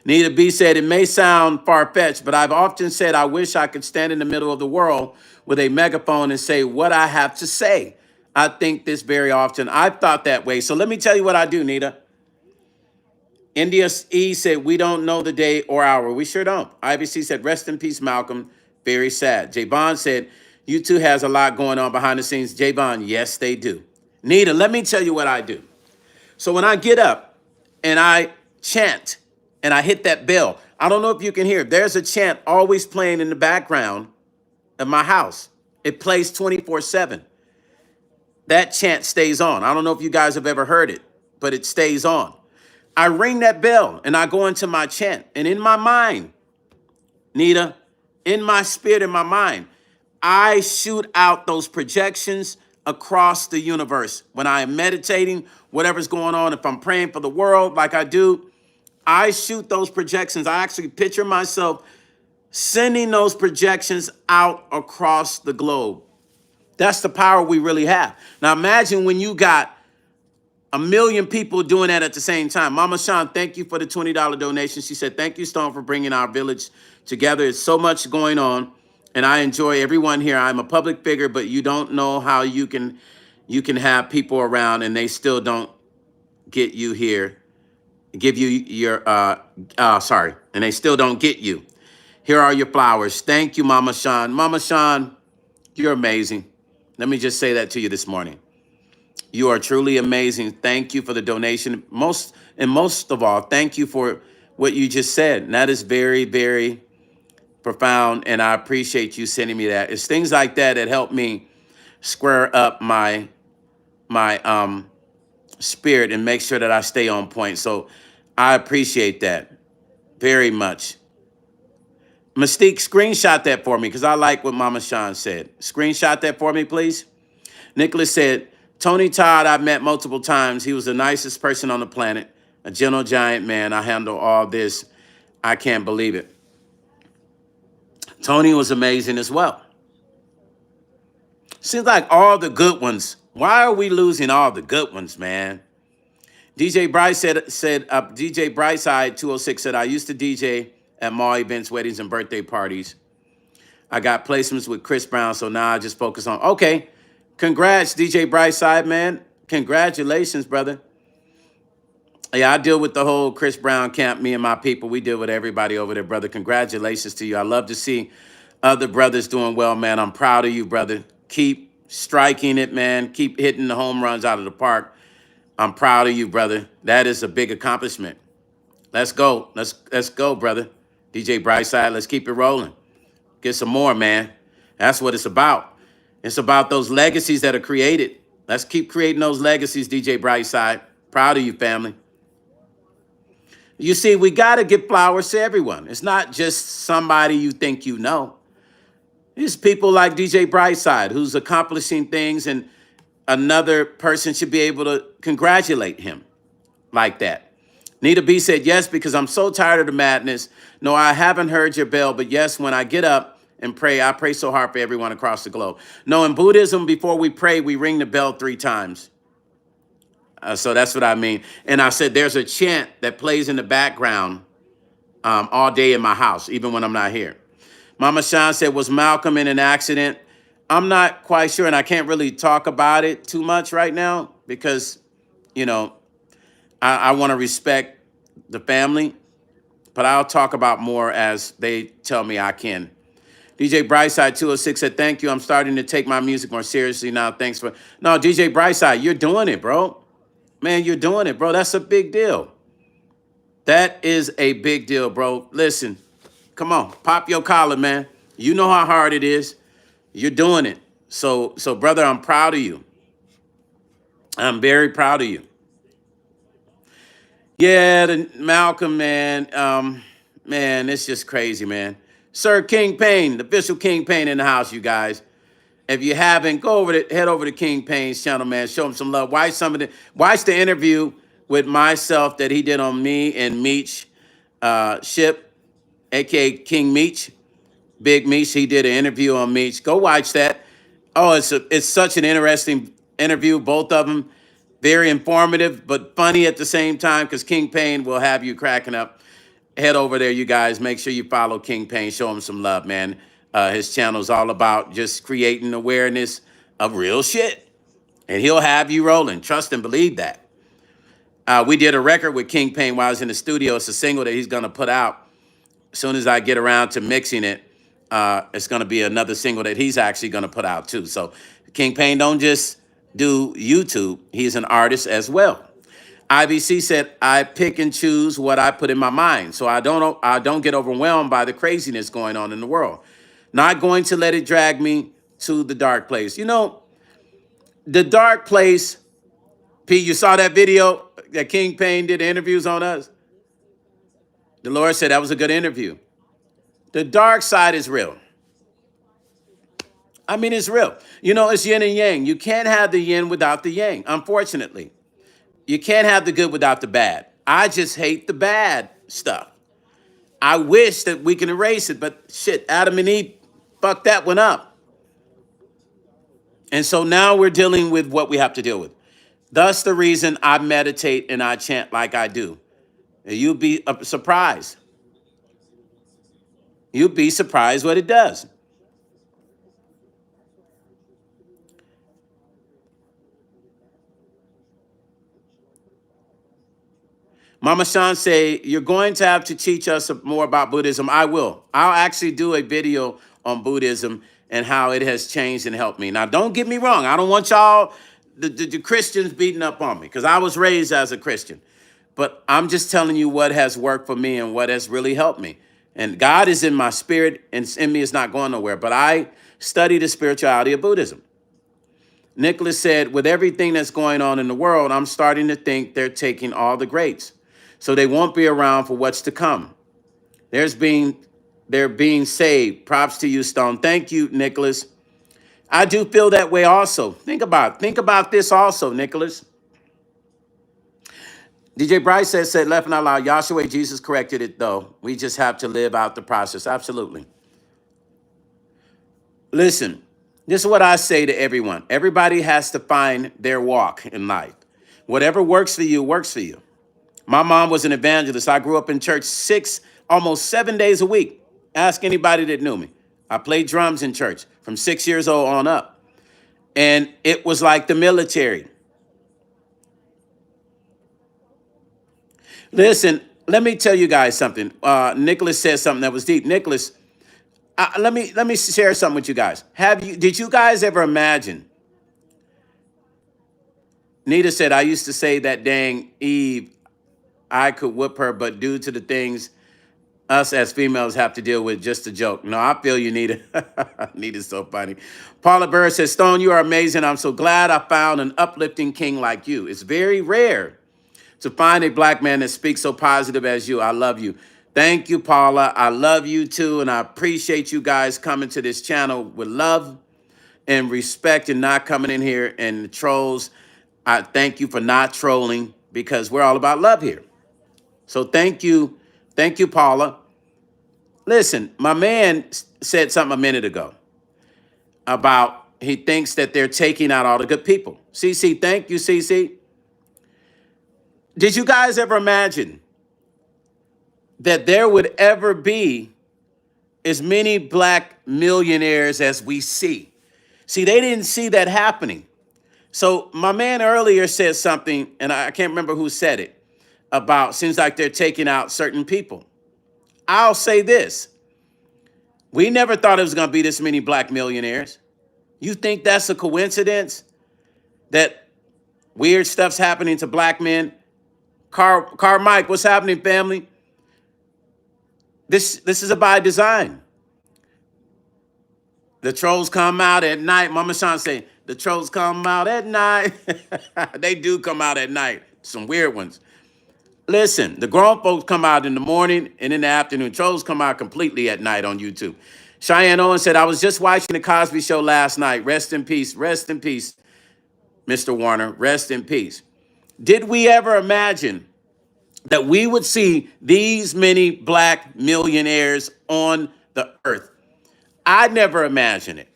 Nita B said, "It may sound far-fetched, but I've often said I wish I could stand in the middle of the world with a megaphone and say what I have to say. I think this very often. I've thought that way. So let me tell you what I do, Nita." India E said, "We don't know the day or hour." We sure don't. IBC said, "Rest in peace, Malcolm. Very sad." Javon said, "YouTube has a lot going on behind the scenes." Javon, yes, they do. Nita, let me tell you what I do. So when I get up and I chant and I hit that bell, I don't know if you can hear, there's a chant always playing in the background at my house. It plays 24/7. That chant stays on. I don't know if you guys have ever heard it, but it stays on. I ring that bell and I go into my chant. And in my mind, Nita, in my spirit, in my mind, I shoot out those projections across the universe. When I am meditating, whatever's going on, if I'm praying for the world like I do, I shoot those projections. I actually picture myself sending those projections out across the globe. That's the power we really have. Now imagine when you got a million people doing that at the same time. Mama Sean, thank you for the $20 donation. She said, thank you, Stone, for bringing our village together. It's so much going on, and I enjoy everyone here. I'm a public figure, but you don't know how you can have people around and they still don't get you here, give you your, and they still don't get you. Here are your flowers. Thank you, Mama Sean. Mama Sean, you're amazing. Let me just say that to you this morning. You are truly amazing. Thank you for the donation. Most of all, thank you for what you just said. And that is very, very profound. And I appreciate you sending me that. It's things like that that help me square up my spirit and make sure that I stay on point. So I appreciate that very much. Mystique, screenshot that for me because I like what Mama Sean said. Screenshot that for me, please. Nicholas said, Tony Todd, I've met multiple times. He was the nicest person on the planet, a gentle giant man. I handle all this. I can't believe it. Tony was amazing as well. Seems like all the good ones. Why are we losing all the good ones, man? DJ Bryce said DJ Brightside 206 said, I used to DJ at mall events, weddings, and birthday parties. I got placements with Chris Brown, so now I just focus on, okay. Congrats, DJ Brightside, man. Congratulations, brother. Yeah, I deal with the whole Chris Brown camp, me and my people. We deal with everybody over there, brother. Congratulations to you. I love to see other brothers doing well, man. I'm proud of you, brother. Keep striking it, man. Keep hitting the home runs out of the park. I'm proud of you, brother. That is a big accomplishment. Let's go. Let's go, brother. DJ Brightside, let's keep it rolling. Get some more, man. That's what it's about. It's about those legacies that are created. Let's keep creating those legacies, DJ Brightside. Proud of you, family. You see, we got to give flowers to everyone. It's not just somebody you think you know. It's people like DJ Brightside who's accomplishing things, and another person should be able to congratulate him like that. Nita B said, yes, because I'm so tired of the madness. No, I haven't heard your bell, but yes, when I get up and pray, I pray so hard for everyone across the globe. No, in Buddhism, before we pray, we ring the bell 3 times. So that's what I mean. And I said, there's a chant that plays in the background all day in my house, even when I'm not here. Mama Sean said, was Malcolm in an accident? I'm not quite sure, and I can't really talk about it too much right now because, you know, I want to respect the family, but I'll talk about more as they tell me I can. DJ Brightside 206 said, thank you. I'm starting to take my music more seriously now. Thanks for... No, DJ Brightside, you're doing it, bro. Man, you're doing it, bro. That's a big deal. That is a big deal, bro. Listen, come on. Pop your collar, man. You know how hard it is. You're doing it. So, brother, I'm proud of you. I'm very proud of you. Yeah, the Malcolm, man. Man, it's just crazy, man. Sir King Payne, the official King Payne in the house, you guys. If you haven't, head over to King Payne's channel, man. Show him some love. Watch the interview with myself that he did on me and Meech Ship, aka King Meech, Big Meech. He did an interview on Meech. Go watch that. Oh, it's such an interesting interview. Both of them very informative, but funny at the same time, because King Payne will have you cracking up. Head over there, you guys. Make sure you follow King Payne. Show him some love, man. His channel is all about just creating awareness of real shit. And he'll have you rolling. Trust and believe that. We did a record with King Payne while I was in the studio. It's a single that he's going to put out. As soon as I get around to mixing it, it's going to be another single that he's actually going to put out, too. So King Payne don't just do YouTube. He's an artist as well. IBC said, I pick and choose what I put in my mind, so I don't get overwhelmed by the craziness going on in the world. Not going to let it drag me to the dark place. You know, the dark place, Pete, you saw that video that King Payne did interviews on us? The Lord said that was a good interview. The dark side is real. I mean, it's real. You know, it's yin and yang. You can't have the yin without the yang, unfortunately. You can't have the good without the bad. I just hate the bad stuff. I wish that we can erase it, but shit, Adam and Eve fucked that one up. And so now we're dealing with what we have to deal with. Thus the reason I meditate and I chant like I do. You'd be surprised. You'd be surprised what it does. Mama Sean say, you're going to have to teach us more about Buddhism. I will. I'll actually do a video on Buddhism and how it has changed and helped me. Now, don't get me wrong. I don't want y'all, the Christians beating up on me because I was raised as a Christian. But I'm just telling you what has worked for me and what has really helped me. And God is in my spirit and in me is not going nowhere. But I study the spirituality of Buddhism. Nicholas said, with everything that's going on in the world, I'm starting to think they're taking all the greats. So they won't be around for what's to come. They're being saved. Props to you, Stone. Thank you, Nicholas. I do feel that way also. Think about this also, Nicholas. DJ Bryce said, left and out loud, Yahshua, Jesus corrected it, though. We just have to live out the process. Absolutely. Listen, this is what I say to everyone. Everybody has to find their walk in life. Whatever works for you, works for you. My mom was an evangelist. I grew up in church almost 7 days a week. Ask anybody that knew me. I played drums in church from 6 years old on up. And it was like the military. Listen, let me tell you guys something. Nicholas said something that was deep. Nicholas, let me share something with you guys. Did you guys ever imagine? Nita said, I used to say that dang Eve, I could whip her, but due to the things us as females have to deal with, just a joke. No, I feel you, Nita. Nita's so funny. Paula Burr says, Stone, you are amazing. I'm so glad I found an uplifting king like you. It's very rare to find a black man that speaks so positive as you. I love you. Thank you, Paula. I love you too. And I appreciate you guys coming to this channel with love and respect and not coming in here and the trolls. I thank you for not trolling because we're all about love here. So thank you. Thank you, Paula. Listen, my man said something a minute ago about he thinks that they're taking out all the good people. CC, thank you, CC. Did you guys ever imagine that there would ever be as many black millionaires as we see? See, they didn't see that happening. So my man earlier said something, and I can't remember who said it, about seems like they're taking out certain people. I'll say this. We never thought it was going to be this many black millionaires. You think that's a coincidence that weird stuff's happening to black men? Car Mike, what's happening, family? This is a by design. The trolls come out at night. Mama Sean say, the trolls come out at night. They do come out at night. Some weird ones. Listen, the grown folks come out in the morning and in the afternoon. Trolls come out completely at night on YouTube. Cheyenne Owen said, I was just watching the Cosby show last night. Rest in peace. Rest in peace, Mr. Warner. Rest in peace. Did we ever imagine that we would see these many black millionaires on the earth? I never imagined it.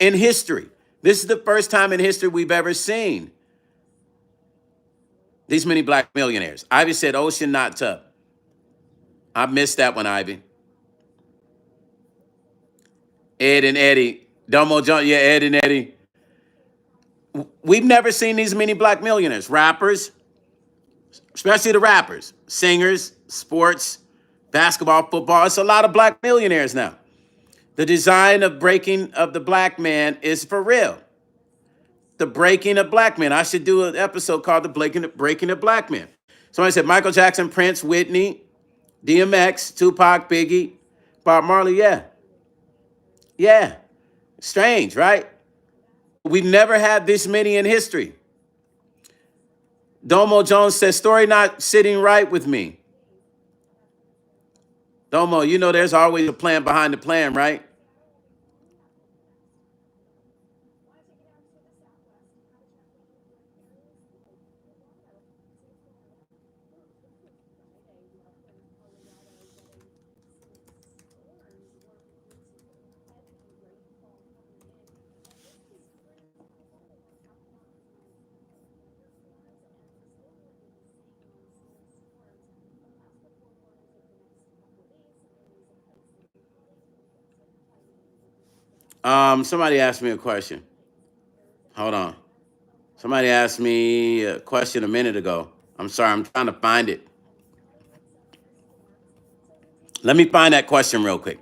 In history, this is the first time in history we've ever seen these many black millionaires. Ivy said ocean, not tub. I missed that one, Ivy. Ed and Eddie. Domo John, yeah, Ed and Eddie. We've never seen these many black millionaires. Rappers, especially the rappers, singers, sports, basketball, football. It's a lot of black millionaires now. The design of breaking of the black man is for real. The breaking of black men. I should do an episode called the breaking of black men. Somebody said Michael Jackson, Prince, Whitney, DMX, Tupac, Biggie, Bob Marley. Yeah. Yeah, strange, right? We never had this many in history. Domo Jones says, story not sitting right with me. Domo, you know there's always a plan behind the plan, right? Somebody asked me a question. Hold on. Somebody asked me a question a minute ago. I'm sorry, I'm trying to find it. Let me find that question real quick.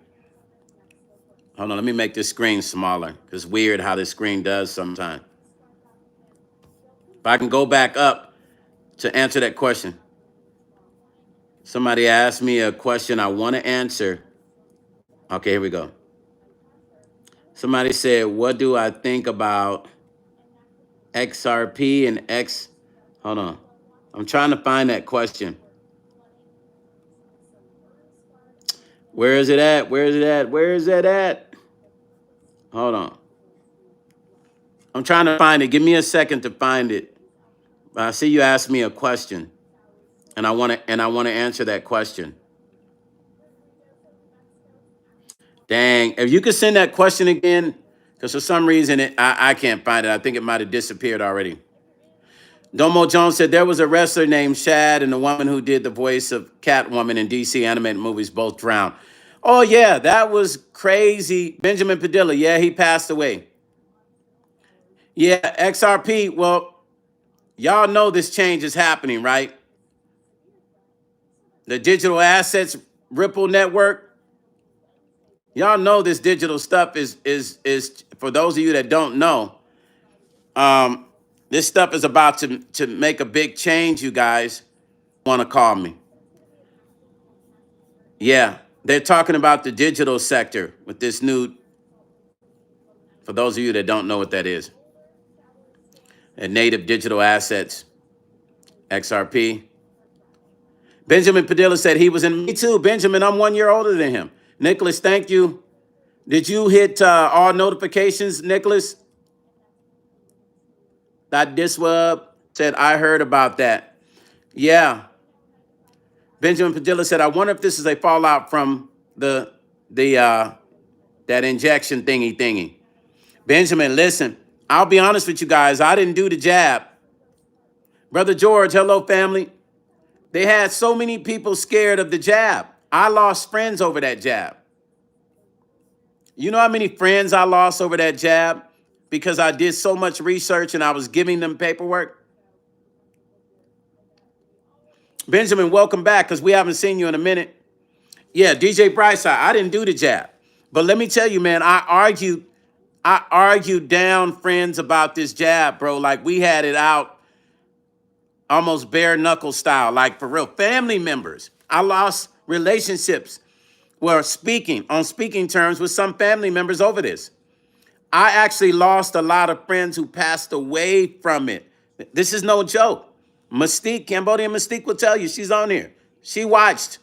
Hold on, let me make this screen smaller. It's weird how this screen does sometimes. If I can go back up to answer that question. Somebody asked me a question I want to answer. Okay, here we go. Somebody said, what do I think about XRP and X? Hold on. I'm trying to find that question. Where is it at? Where is it at? Where is it at? Hold on. I'm trying to find it. Give me a second to find it. I see you asked me a question, and I want to answer that question. Dang, if you could send that question again, because for some reason I can't find it. I think it might have disappeared already. Domo Jones said there was a wrestler named Shad and the woman who did the voice of Catwoman in DC animated movies both drowned. Oh yeah, that was crazy. Benjamin Padilla, yeah, he passed away. Yeah, XRP, well, y'all know this change is happening, right? The digital assets Ripple network. Y'all know this digital stuff is for those of you that don't know, this stuff is about to make a big change, you guys. Want to call me. Yeah, they're talking about the digital sector with this new, for those of you that don't know what that is, and native digital assets, XRP. Benjamin Padilla said he was in, me too. Benjamin, I'm 1 year older than him. Nicholas, thank you. Did you hit all notifications, Nicholas? That Disweb said, I heard about that. Yeah. Benjamin Padilla said, I wonder if this is a fallout from the that injection thingy. Benjamin, listen, I'll be honest with you guys. I didn't do the jab. Brother George, hello, family. They had so many people scared of the jab. I lost friends over that jab. You know how many friends I lost over that jab because I did so much research and I was giving them paperwork? Benjamin, welcome back because we haven't seen you in a minute. Yeah, DJ Brightside, I didn't do the jab. But let me tell you, man, I argued down friends about this jab, bro. Like we had it out almost bare knuckle style, like for real. Family members. I lost relationships were speaking on speaking terms with some family members over this. I actually lost a lot of friends who passed away from it. This is no joke. Mystique, Cambodian Mystique will tell you, she's on here. She watched.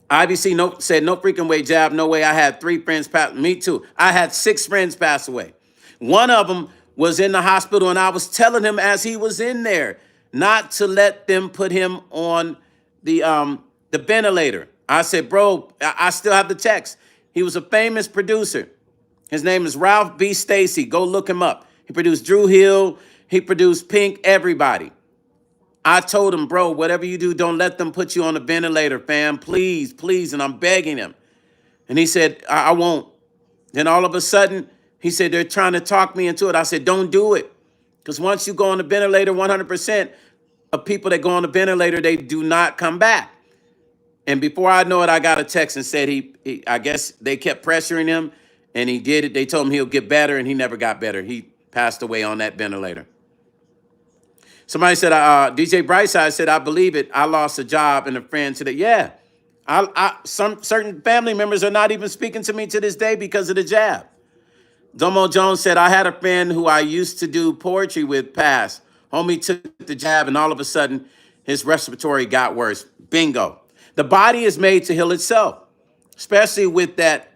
IBC said, no freaking way, jab, no way. I had 3 friends pass, me too. I had 6 friends pass away. One of them was in the hospital and I was telling him as he was in there not to let them put him on the ventilator. I said, bro, I still have the text. He was a famous producer. His name is Ralph B. Stacy. Go look him up. He produced Drew Hill. He produced Pink, everybody. I told him, bro, whatever you do, don't let them put you on the ventilator, fam. Please, please. And I'm begging him. And he said, I won't. Then all of a sudden, he said, they're trying to talk me into it. I said, don't do it. Because once you go on the ventilator, 100% of people that go on the ventilator, they do not come back. And before I know it, I got a text and said I guess they kept pressuring him and he did it. They told him he'll get better and he never got better. He passed away on that ventilator. Somebody said, DJ Brightside said, I believe it. I lost a job and a friend today. Yeah, Some certain family members are not even speaking to me to this day because of the jab. Domo Jones said, I had a friend who I used to do poetry with pass. Homie took the jab and all of a sudden his respiratory got worse. Bingo. The body is made to heal itself, especially with that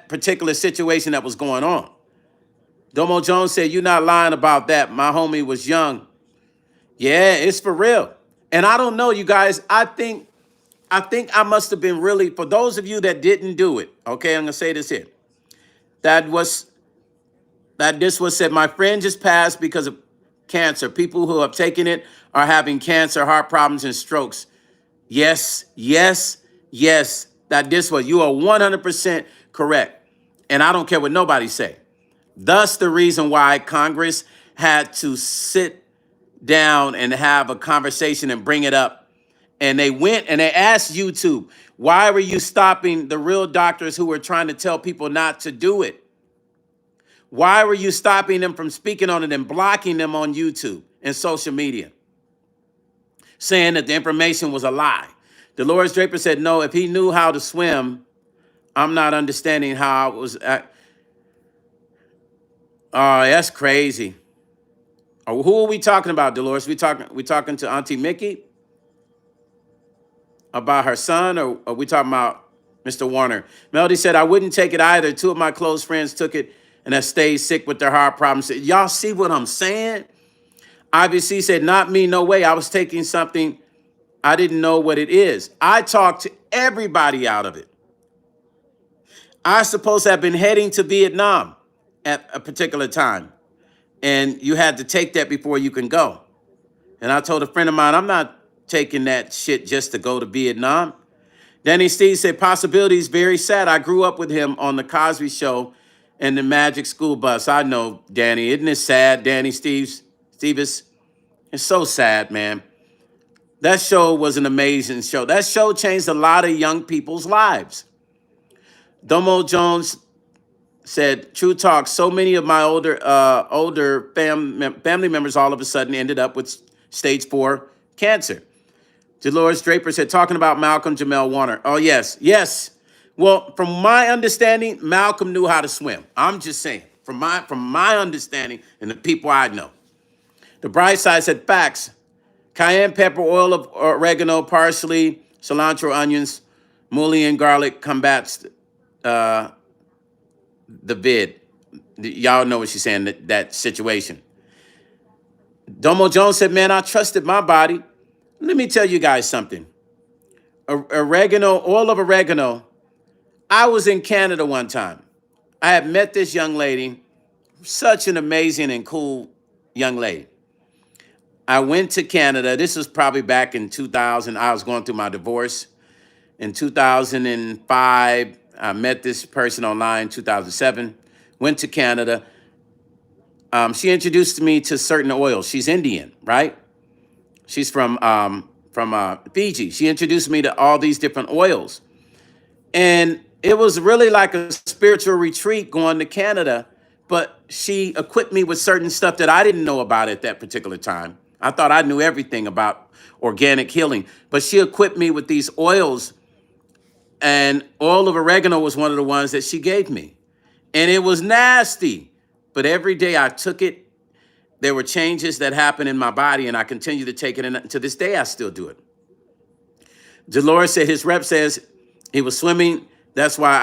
particular situation that was going on. Domo Jones said, you're not lying about that. My homie was young. Yeah, it's for real. And I don't know, you guys. I think I must have been really, for those of you that didn't do it, okay, I'm gonna say this here. This was said, my friend just passed because of cancer. People who have taken it are having cancer, heart problems, and strokes. Yes, yes, yes. You are 100% correct. And I don't care what nobody say. Thus the reason why Congress had to sit down and have a conversation and bring it up. And they went and they asked YouTube, why were you stopping the real doctors who were trying to tell people not to do it? Why were you stopping them from speaking on it and blocking them on YouTube and social media, saying that the information was a lie? Dolores Draper said, no, if he knew how to swim, I'm not understanding how it was. Oh, that's crazy. Who are we talking about, Dolores? We talking to Auntie Mickey about her son, or are we talking about Mr. Warner? Melody said, I wouldn't take it either. Two of my close friends took it and have stayed sick with their heart problems. Y'all see what I'm saying? IBC said, not me, no way. I was taking something, I didn't know what it is. I talked to everybody out of it. I supposed to have been heading to Vietnam at a particular time, and you had to take that before you can go. And I told a friend of mine, I'm not taking that shit just to go to Vietnam. Danny Steve said, possibilities, very sad. I grew up with him on the Cosby show and the Magic School Bus. I know, Danny. Isn't it sad, Danny Steves? It's so sad, man. That show was an amazing show. That show changed a lot of young people's lives. Domo Jones said, true talk, so many of my older family members all of a sudden ended up with stage 4 cancer. Dolores Draper said, talking about Malcolm Jamal Warner. Oh, yes, yes. Well, from my understanding, Malcolm knew how to swim. I'm just saying, from my understanding and the people I know. The bright side said, facts. Cayenne pepper, oil of oregano, parsley, cilantro, onions, mullion, garlic combats the vid. Y'all know what she's saying, that situation. Domo Jones said, man, I trusted my body. Let me tell you guys something. Oregano, oil of oregano. I was in Canada one time. I had met this young lady, such an amazing and cool young lady. I went to Canada. This was probably back in 2000. I was going through my divorce. In 2005, I met this person online, 2007. Went to Canada. She introduced me to certain oils. She's Indian, right? She's from Fiji. She introduced me to all these different oils. And it was really like a spiritual retreat going to Canada, but she equipped me with certain stuff that I didn't know about at that particular time. I thought I knew everything about organic healing, but she equipped me with these oils, and oil of oregano was one of the ones that she gave me. And it was nasty, but every day I took it. There were changes that happened in my body, and I continue to take it, and to this day, I still do it. Dolores said his rep says he was swimming. That's why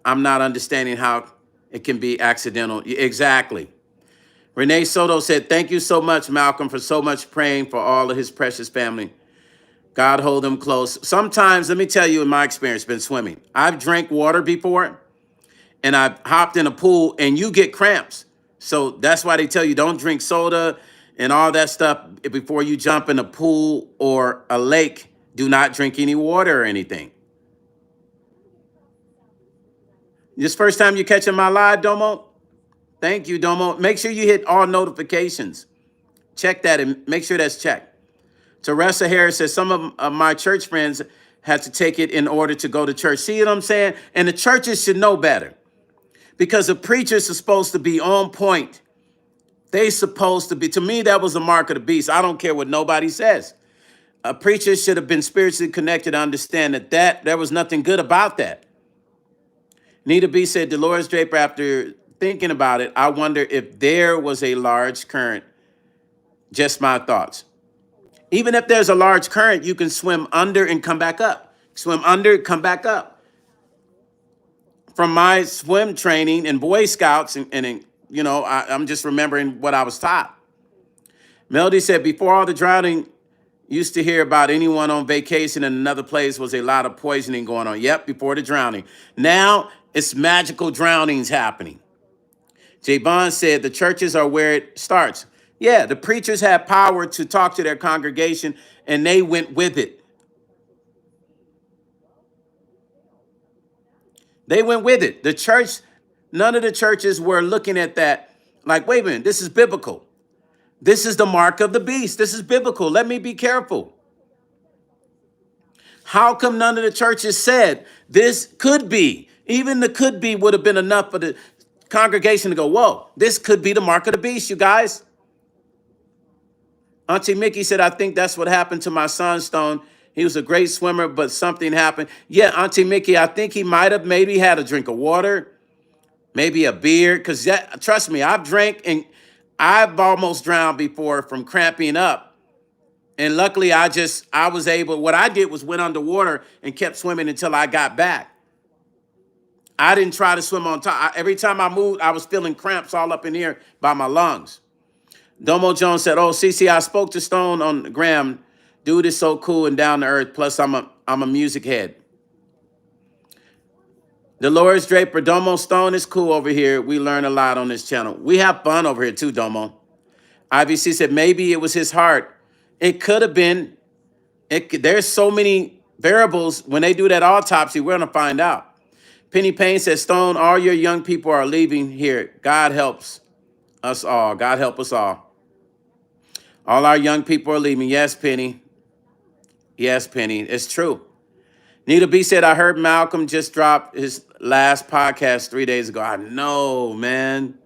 I'm not understanding how it can be accidental. Exactly. Renee Soto said, thank you so much, Malcolm, for so much praying for all of his precious family. God hold them close. Sometimes, let me tell you, in my experience, been swimming. I've drank water before, and I've hopped in a pool, and you get cramps. So that's why they tell you don't drink soda and all that stuff before you jump in a pool or a lake. Do not drink any water or anything. This first time you're catching my live, Domo? Thank you, Domo. Make sure you hit all notifications. Check that and make sure that's checked. Teresa Harris says, some of my church friends had to take it in order to go to church. See what I'm saying? And the churches should know better, because the preachers are supposed to be on point. They supposed to be. To me, that was the mark of the beast. I don't care what nobody says. A preacher should have been spiritually connected to understand that there was nothing good about that. Nita B said, Dolores Draper, after thinking about it, I wonder if there was a large current. Just my thoughts. Even if there's a large current, you can swim under and come back up. Swim under, come back up. From my swim training in Boy Scouts, I'm just remembering what I was taught. Melody said, before all the drowning, used to hear about anyone on vacation in another place was a lot of poisoning going on. Yep, before the drowning. Now it's magical drownings happening. Jay Bond said the churches are where it starts. Yeah, the preachers had power to talk to their congregation, and they went with it. They went with it. The church, none of the churches were looking at that like, wait a minute, this is biblical. This is the mark of the beast. This is biblical. Let me be careful. How come none of the churches said this could be? Even the could be would have been enough for the congregation to go, whoa, this could be the mark of the beast, you guys. Auntie Mickey said, I think that's what happened to my son, Stone. He was a great swimmer, but something happened. Yeah, Auntie Mickey, I think he might have maybe had a drink of water, maybe a beer, because trust me, I've drank and I've almost drowned before from cramping up. And luckily, I was able, what I did was went underwater and kept swimming until I got back. I didn't try to swim on top. Every time I moved, I was feeling cramps all up in here by my lungs. Domo Jones said, oh, CC, I spoke to Stone on the gram. Dude is so cool and down to earth. Plus, I'm a music head. Dolores Draper, Domo Stone is cool over here. We learn a lot on this channel. We have fun over here too, Domo. IBC said, maybe it was his heart. It could have been. There's so many variables. When they do that autopsy, we're going to find out. Penny Payne says, Stone, all your young people are leaving here. God helps us all. God help us all. All our young people are leaving. Yes, Penny. Yes, Penny. It's true. Nita B said, I heard Malcolm just dropped his last podcast 3 days ago. I know, man.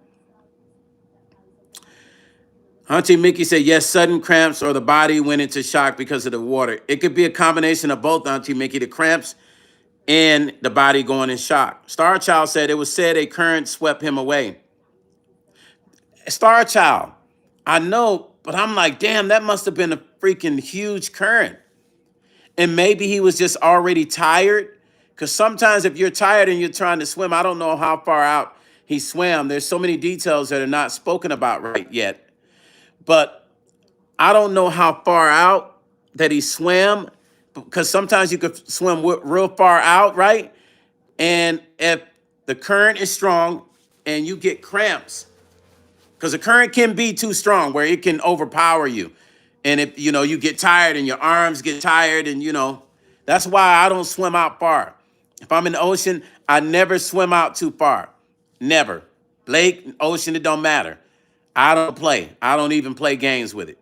Auntie Mickey said, yes, sudden cramps or the body went into shock because of the water. It could be a combination of both, Auntie Mickey, the cramps and the body going in shock. Star Child said, it was said a current swept him away. Star Child, I know, but I'm like, damn, that must have been a freaking huge current. And maybe he was just already tired. Because sometimes if you're tired and you're trying to swim, I don't know how far out he swam. There's so many details that are not spoken about right yet. But I don't know how far out that he swam. Because sometimes you could swim real far out, right? And if the current is strong and you get cramps, because the current can be too strong where it can overpower you. And if, you get tired and your arms get tired and, that's why I don't swim out far. If I'm in the ocean, I never swim out too far. Never. Lake, ocean, it don't matter. I don't play. I don't even play games with it.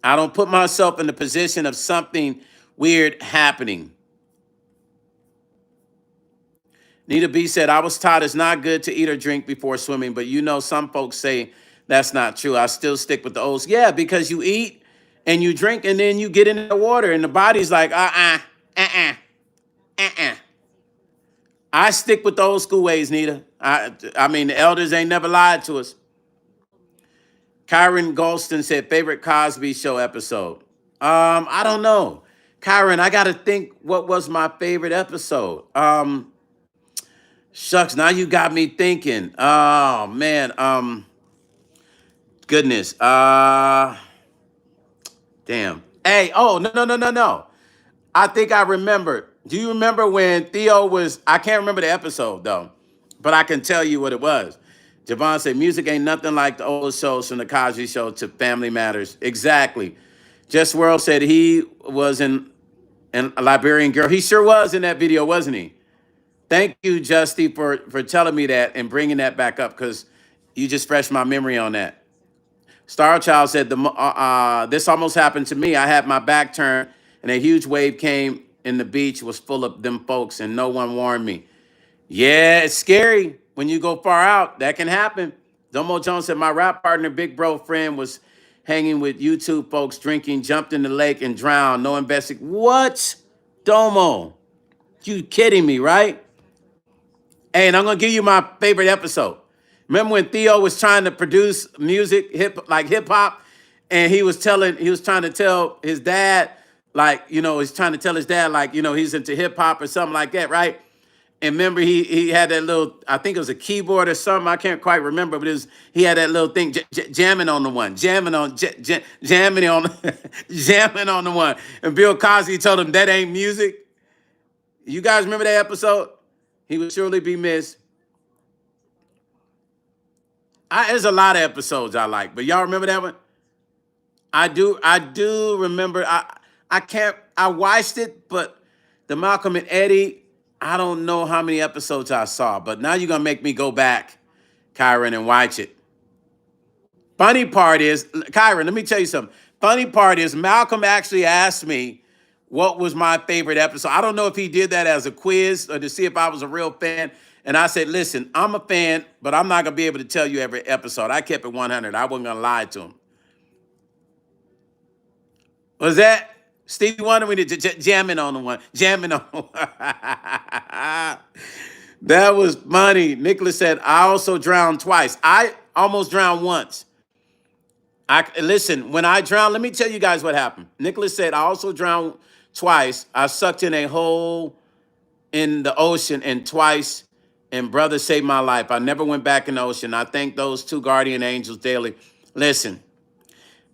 I don't put myself in the position of something weird happening. Nita B said, I was taught it's not good to eat or drink before swimming, but some folks say that's not true. I still stick with the old. Yeah, because you eat and you drink and then you get in the water and the body's like, I stick with the old school ways, Nita. I mean, the elders ain't never lied to us. Kyron Golston said, favorite Cosby show episode. I don't know. Kyron, I got to think what was my favorite episode. Shucks, now you got me thinking. Oh, man. Goodness. Damn. Hey, oh, no. I think I remember. Do you remember when Theo was, I can't remember the episode, though, but I can tell you what it was. Javon said, music ain't nothing like the old shows from the Cosby Show to Family Matters. Exactly. Just World said he was in a Liberian Girl. He sure was in that video, wasn't he? Thank you, Justy, for telling me that and bringing that back up because you just freshed my memory on that. Star Child said, this almost happened to me. I had my back turned and a huge wave came in the beach, was full of them folks and no one warned me. Yeah, it's scary when you go far out. That can happen. Domo Jones said, my rap partner, big bro friend, was hanging with YouTube folks, drinking, jumped in the lake and drowned. No investigation. What? Domo. You kidding me, right? Hey, and I'm gonna give you my favorite episode. Remember when Theo was trying to produce music, hip hop, and he was trying to tell his dad, he's trying to tell his dad, he's into hip hop or something like that, right? And remember, he had that little, I think it was a keyboard or something. I can't quite remember, but he had that little thing jamming on the one, jamming on jamming on jamming on the one. And Bill Cosby told him that ain't music. You guys remember that episode? He would surely be missed. There's a lot of episodes I like, but y'all remember that one? I do remember. I watched it, but the Malcolm and Eddie, I don't know how many episodes I saw, but now you're gonna make me go back, Kyron, and watch it. Funny part is, Kyron, let me tell you something. Funny part is Malcolm actually asked me what was my favorite episode. I don't know if he did that as a quiz or to see if I was a real fan. And I said, listen, I'm a fan, but I'm not going to be able to tell you every episode. I kept it 100. I wasn't going to lie to him. Was that Stevie Wonder? We did jamming on the one. Jamming on the one. That was funny. Nicholas said, I also drowned twice. I almost drowned once. Listen, when I drowned, let me tell you guys what happened. Nicholas said, I also drowned twice. I sucked in a hole in the ocean and twice, and brother saved my life. I never went back in the ocean. I thank those two guardian angels daily. Listen,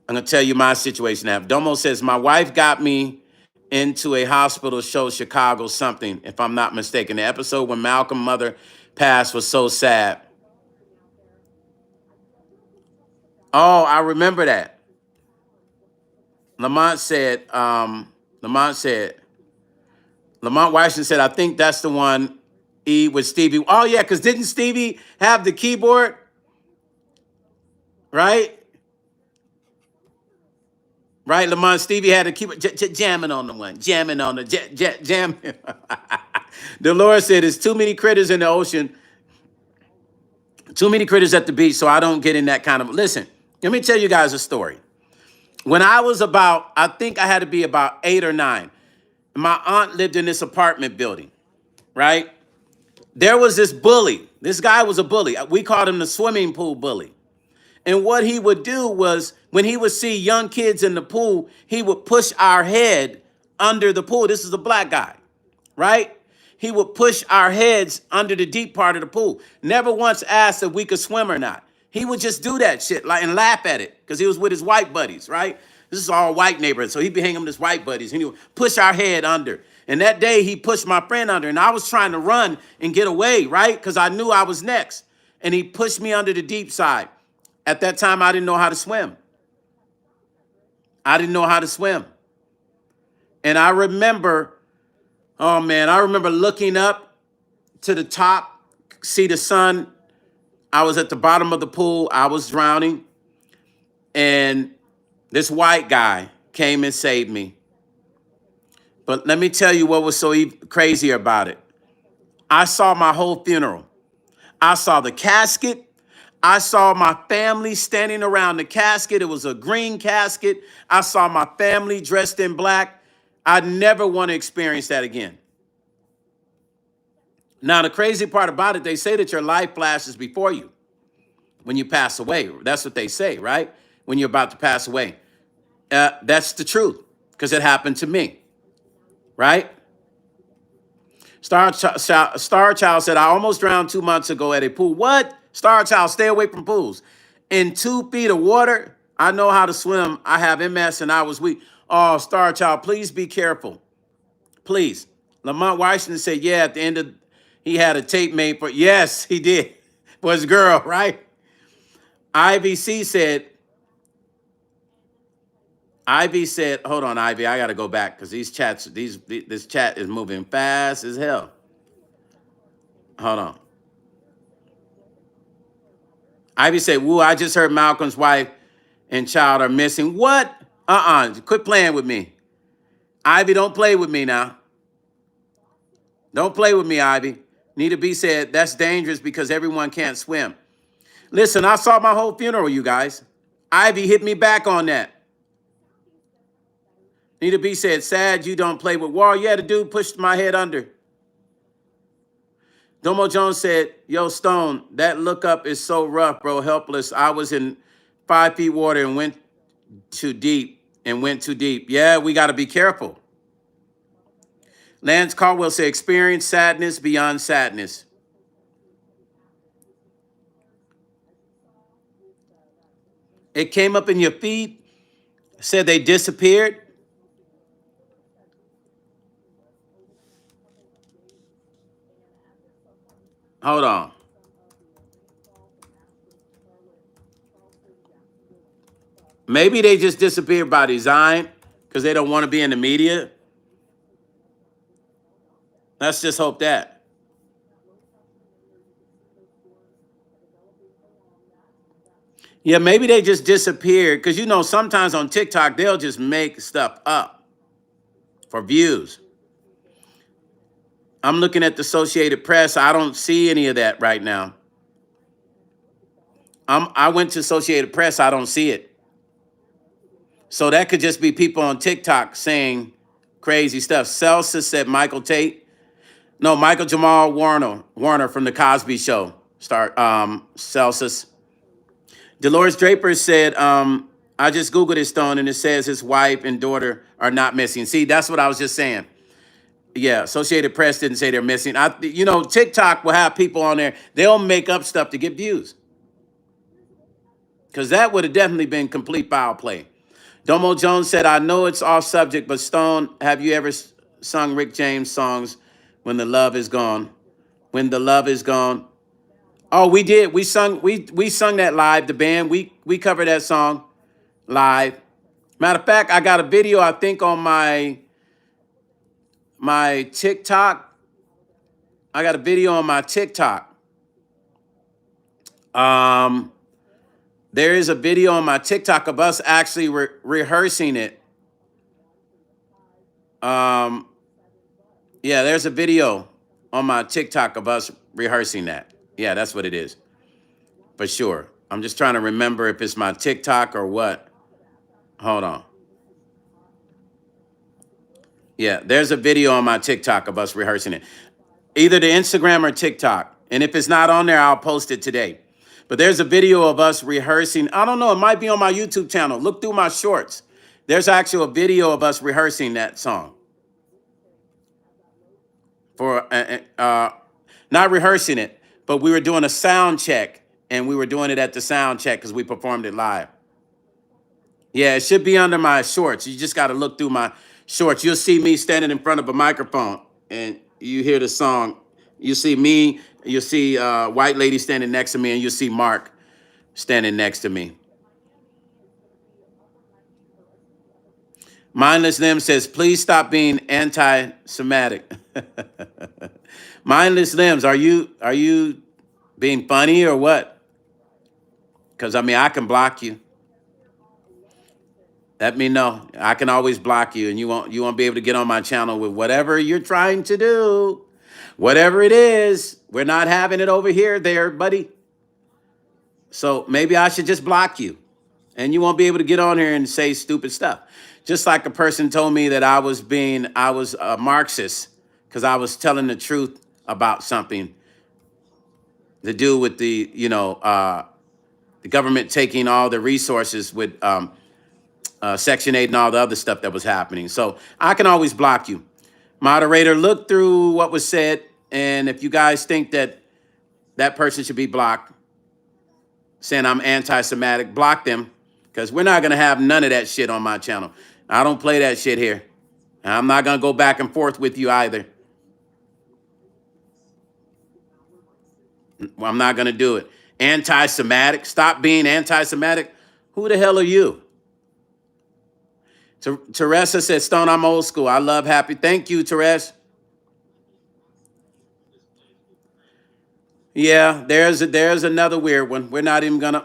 I'm going to tell you my situation now. Domo says, my wife got me into a hospital show, Chicago something, if I'm not mistaken. The episode when Malcolm's mother passed was so sad. Oh, I remember that. Lamont Washington said, I think that's the one with Stevie. Oh, yeah, because didn't Stevie have the keyboard? Right? Right, Lamont, Stevie had the keyboard. Jamming on the one. Jamming on the jam. Dolores said, there's too many critters in the ocean. Too many critters at the beach, so I don't get in that kind of... Listen, let me tell you guys a story. When I was I think I had to be about 8 or 9. My aunt lived in this apartment building, right? There was this bully. This guy was a bully. We called him the swimming pool bully. And what he would do was when he would see young kids in the pool, he would push our head under the pool. This is a black guy, right? He would push our heads under the deep part of the pool. Never once asked if we could swim or not. He would just do that shit and laugh at it because he was with his white buddies, right? This is all white neighborhood. So he'd be hanging with his white buddies and he would push our head under. And that day he pushed my friend under and I was trying to run and get away, right? Because I knew I was next. And he pushed me under the deep side. At that time, I didn't know how to swim. I didn't know how to swim. And I remember, oh man, I remember looking up to the top, see the sun. I was at the bottom of the pool. I was drowning. And this white guy came and saved me. But let me tell you what was so crazy about it. I saw my whole funeral. I saw the casket. I saw my family standing around the casket. It was a green casket. I saw my family dressed in black. I never want to experience that again. Now, the crazy part about it, they say that your life flashes before you when you pass away. That's what they say, right? When you're about to pass away. That's the truth because it happened to me, right? Star Child said, I almost drowned 2 months ago at a pool. What? Star Child, stay away from pools. In 2 feet of water, I know how to swim. I have MS and I was weak. Oh, Star Child, please be careful. Please. Lamont Washington said, yeah, at the end of, he had a tape made for, yes, he did. For his girl, right? Ivy said, hold on, Ivy, I got to go back because this chat is moving fast as hell. Hold on. Ivy said, woo, I just heard Malcolm's wife and child are missing. What? Quit playing with me. Ivy, don't play with me now. Don't play with me, Ivy. Nita B said, that's dangerous because everyone can't swim. Listen, I saw my whole funeral, you guys. Ivy hit me back on that. Nita B said, sad you don't play with War. Yeah, the dude pushed my head under. Domo Jones said, yo, Stone, that look up is so rough, bro. Helpless. I was in 5 feet water and went too deep. Yeah, we got to be careful. Lance Caldwell said, experience sadness beyond sadness. It came up in your feed, said they disappeared. Hold on. Maybe they just disappeared by design because they don't want to be in the media. Let's just hope that. Yeah, maybe they just disappeared because, you know, sometimes on TikTok, they'll just make stuff up for views. I'm looking at the Associated Press. I don't see any of that right now. I went to Associated Press. I don't see it. So that could just be people on TikTok saying crazy stuff. Celsus said Michael Tate. No, Michael Jamal Warner from the Cosby Show. Celsus. Dolores Draper said, I just Googled his Stone and it says his wife and daughter are not missing. See, that's what I was just saying. Yeah, Associated Press didn't say they're missing. You know, TikTok will have people on there. They'll make up stuff to get views. Because that would have definitely been complete foul play. Domo Jones said, I know it's off subject, but Stone, have you ever sung Rick James songs, When the Love Is Gone? When the Love Is Gone. Oh, we did. We sung that live, the band. We covered that song live. Matter of fact, I got a video, I think, on my TikTok. I got a video on my TikTok. There is a video on my TikTok of us actually rehearsing it. Yeah, there's a video on my TikTok of us rehearsing that. Yeah, that's what it is. For sure. I'm just trying to remember if it's my TikTok or what. Hold on. Yeah, there's a video on my TikTok of us rehearsing it. Either the Instagram or TikTok. And if it's not on there, I'll post it today. But there's a video of us rehearsing. I don't know. It might be on my YouTube channel. Look through my shorts. There's actually a video of us rehearsing that song. For not rehearsing it, but we were doing a sound check. And we were doing it at the sound check because we performed it live. Yeah, it should be under my shorts. You just got to look through my shorts. You'll see me standing in front of a microphone and you hear the song. You see me, you'll see a white lady standing next to me, and you'll see Mark standing next to me. Mindless Lim says, please stop being anti-Semitic. Mindless Limbs, are you being funny or what? Because, I mean, I can block you. Let me know. I can always block you, and you won't be able to get on my channel with whatever you're trying to do. Whatever it is, we're not having it over here, there, buddy. So maybe I should just block you, and you won't be able to get on here and say stupid stuff. Just like a person told me that I was a Marxist because I was telling the truth about something to do with the government taking all the resources with Section 8 and all the other stuff that was happening. So I can always block you. Moderator, look through what was said, and if you guys think that that person should be blocked, saying I'm anti-Semitic, block them, because we're not going to have none of that shit on my channel. I don't play that shit here. And I'm not going to go back and forth with you either. Well, I'm not going to do it. Anti-Semitic? Stop being anti-Semitic? Who the hell are you? Teresa said, Stone, I'm old school. I love happy. Thank you, Teresa. Yeah, there's another weird one. We're not even going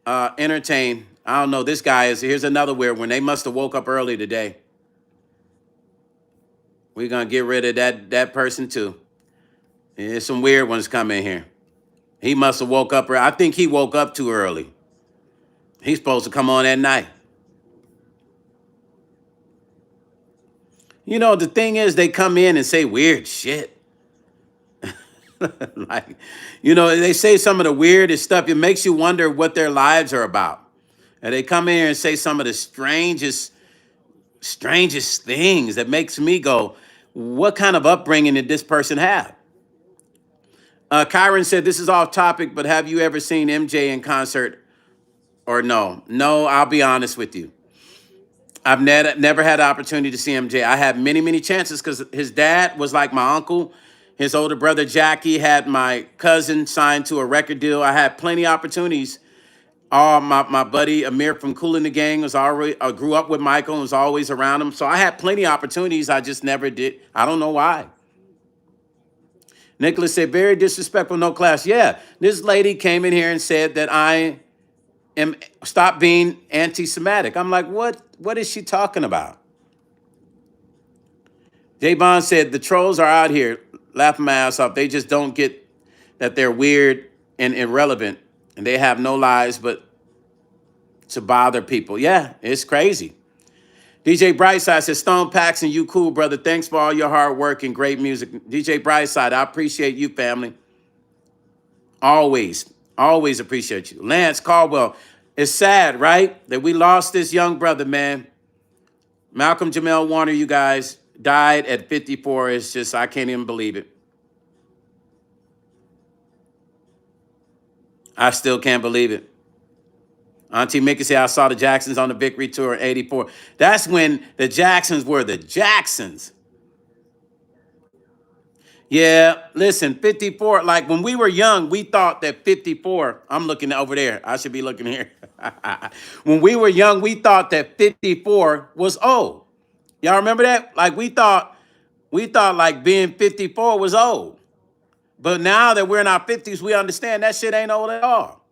to entertain. I don't know. This guy is. Here's another weird one. They must have woke up early today. We're going to get rid of that person, too. There's some weird ones coming here. He must have woke up early. I think he woke up too early. He's supposed to come on at night. You know, the thing is, they come in and say weird shit. Like, you know, they say some of the weirdest stuff. It makes you wonder what their lives are about. And they come in here and say some of the strangest things that makes me go, what kind of upbringing did this person have? Kyron said, this is off topic, but have you ever seen MJ in concert or no? No, I'll be honest with you. I've never had the opportunity to see MJ. I had many chances because his dad was like my uncle. His older brother, Jackie, had my cousin signed to a record deal. I had plenty of opportunities. My buddy Amir from Kool and the Gang was already, grew up with Michael and was always around him. So I had plenty of opportunities. I just never did. I don't know why. Nicholas said, very disrespectful, no class. Yeah, this lady came in here and said that I am stop being anti-Semitic. I'm like, what is she talking about? Jay Bond said, the trolls are out here laughing my ass off. They just don't get that they're weird and irrelevant. And they have no lives but to bother people. Yeah, it's crazy. DJ Brightside says, Stone Paxton, you cool, brother. Thanks for all your hard work and great music. DJ Brightside, I appreciate you, family. Always appreciate you. Lance Caldwell, it's sad, right, that we lost this young brother, man. Malcolm Jamal Warner, you guys, died at 54. It's just, I can't even believe it. I still can't believe it. Auntie Mickey said, I saw the Jacksons on the Victory Tour in 84. That's when the Jacksons were the Jacksons. Yeah, listen, 54, like when we were young, we thought that 54, I'm looking over there. I should be looking here. When we were young, we thought that 54 was old. Y'all remember that? Like we thought like being 54 was old. But now that we're in our 50s, we understand that shit ain't old at all.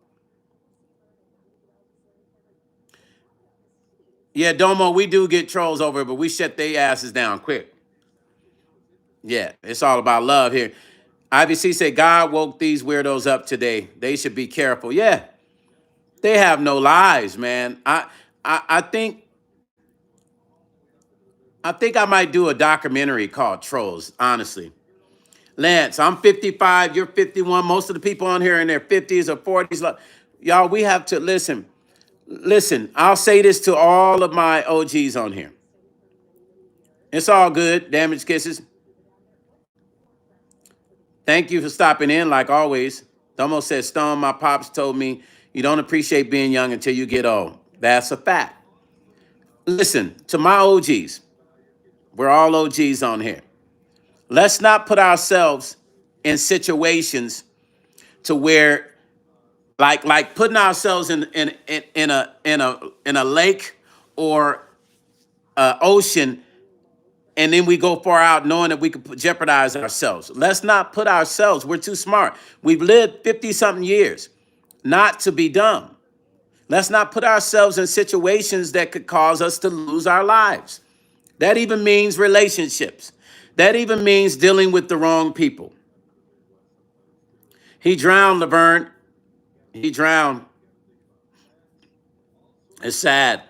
Yeah, Domo, we do get trolls over it, but we shut their asses down quick. Yeah, it's all about love here. IBC said, God woke these weirdos up today. They should be careful. Yeah, they have no lives, man. I think I might do a documentary called Trolls, honestly. Lance, I'm 55, you're 51. Most of the people on here in their 50s or 40s. Y'all, we have to listen. Listen, I'll say this to all of my OGs on here. It's all good. Damage kisses. Thank you for stopping in, like always. Domo says, Stone, my pops told me you don't appreciate being young until you get old. That's a fact. Listen, to my OGs, we're all OGs on here. Let's not put ourselves in situations to where, like putting ourselves in a lake or ocean, and then we go far out knowing that we could jeopardize ourselves. Let's not put ourselves, we're too smart. We've lived 50-something years not to be dumb. Let's not put ourselves in situations that could cause us to lose our lives. That even means relationships. That even means dealing with the wrong people. He drowned, Laverne. He drowned. It's sad.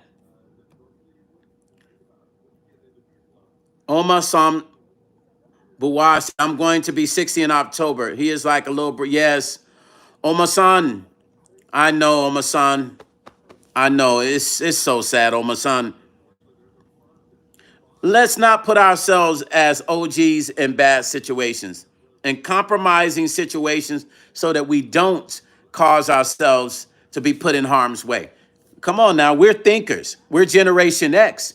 Oma Sam Buwas, I'm going to be 60 in October. He is like a little, yes. Oma San, I know, Oma San. I know, it's so sad, Oma San. Let's not put ourselves as OGs in bad situations and compromising situations so that we don't cause ourselves to be put in harm's way. Come on now, we're thinkers. We're Generation X.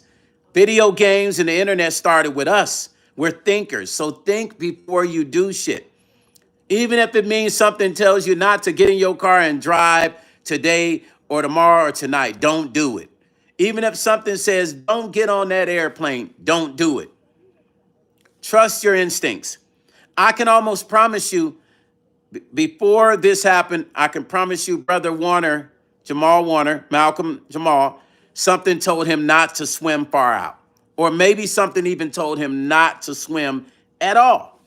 Video games and the internet started with us. We're thinkers. So think before you do shit. Even if it means something tells you not to get in your car and drive today or tomorrow or tonight, don't do it. Even if something says, don't get on that airplane, don't do it. Trust your instincts. I can almost promise you, before this happened, I can promise you, Brother Warner, Jamal Warner, Malcolm Jamal, something told him not to swim far out. Or maybe something even told him not to swim at all.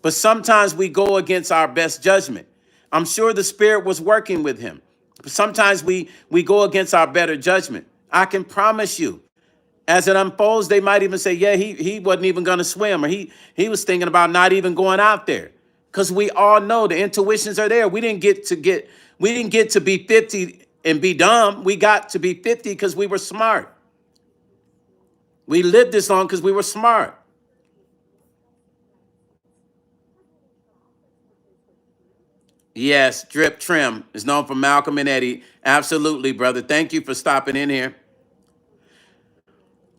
But sometimes we go against our best judgment. I'm sure the Spirit was working with him. Sometimes we go against our better judgment. I can promise you, as it unfolds, they might even say, yeah, he wasn't even going to swim, or he was thinking about not even going out there. Because we all know the intuitions are there. We didn't get to be 50 and be dumb. We got to be 50 because we were smart. We lived this long because we were smart. Yes, Drip Trim is known for Malcolm and Eddie. Absolutely, brother. Thank you for stopping in here.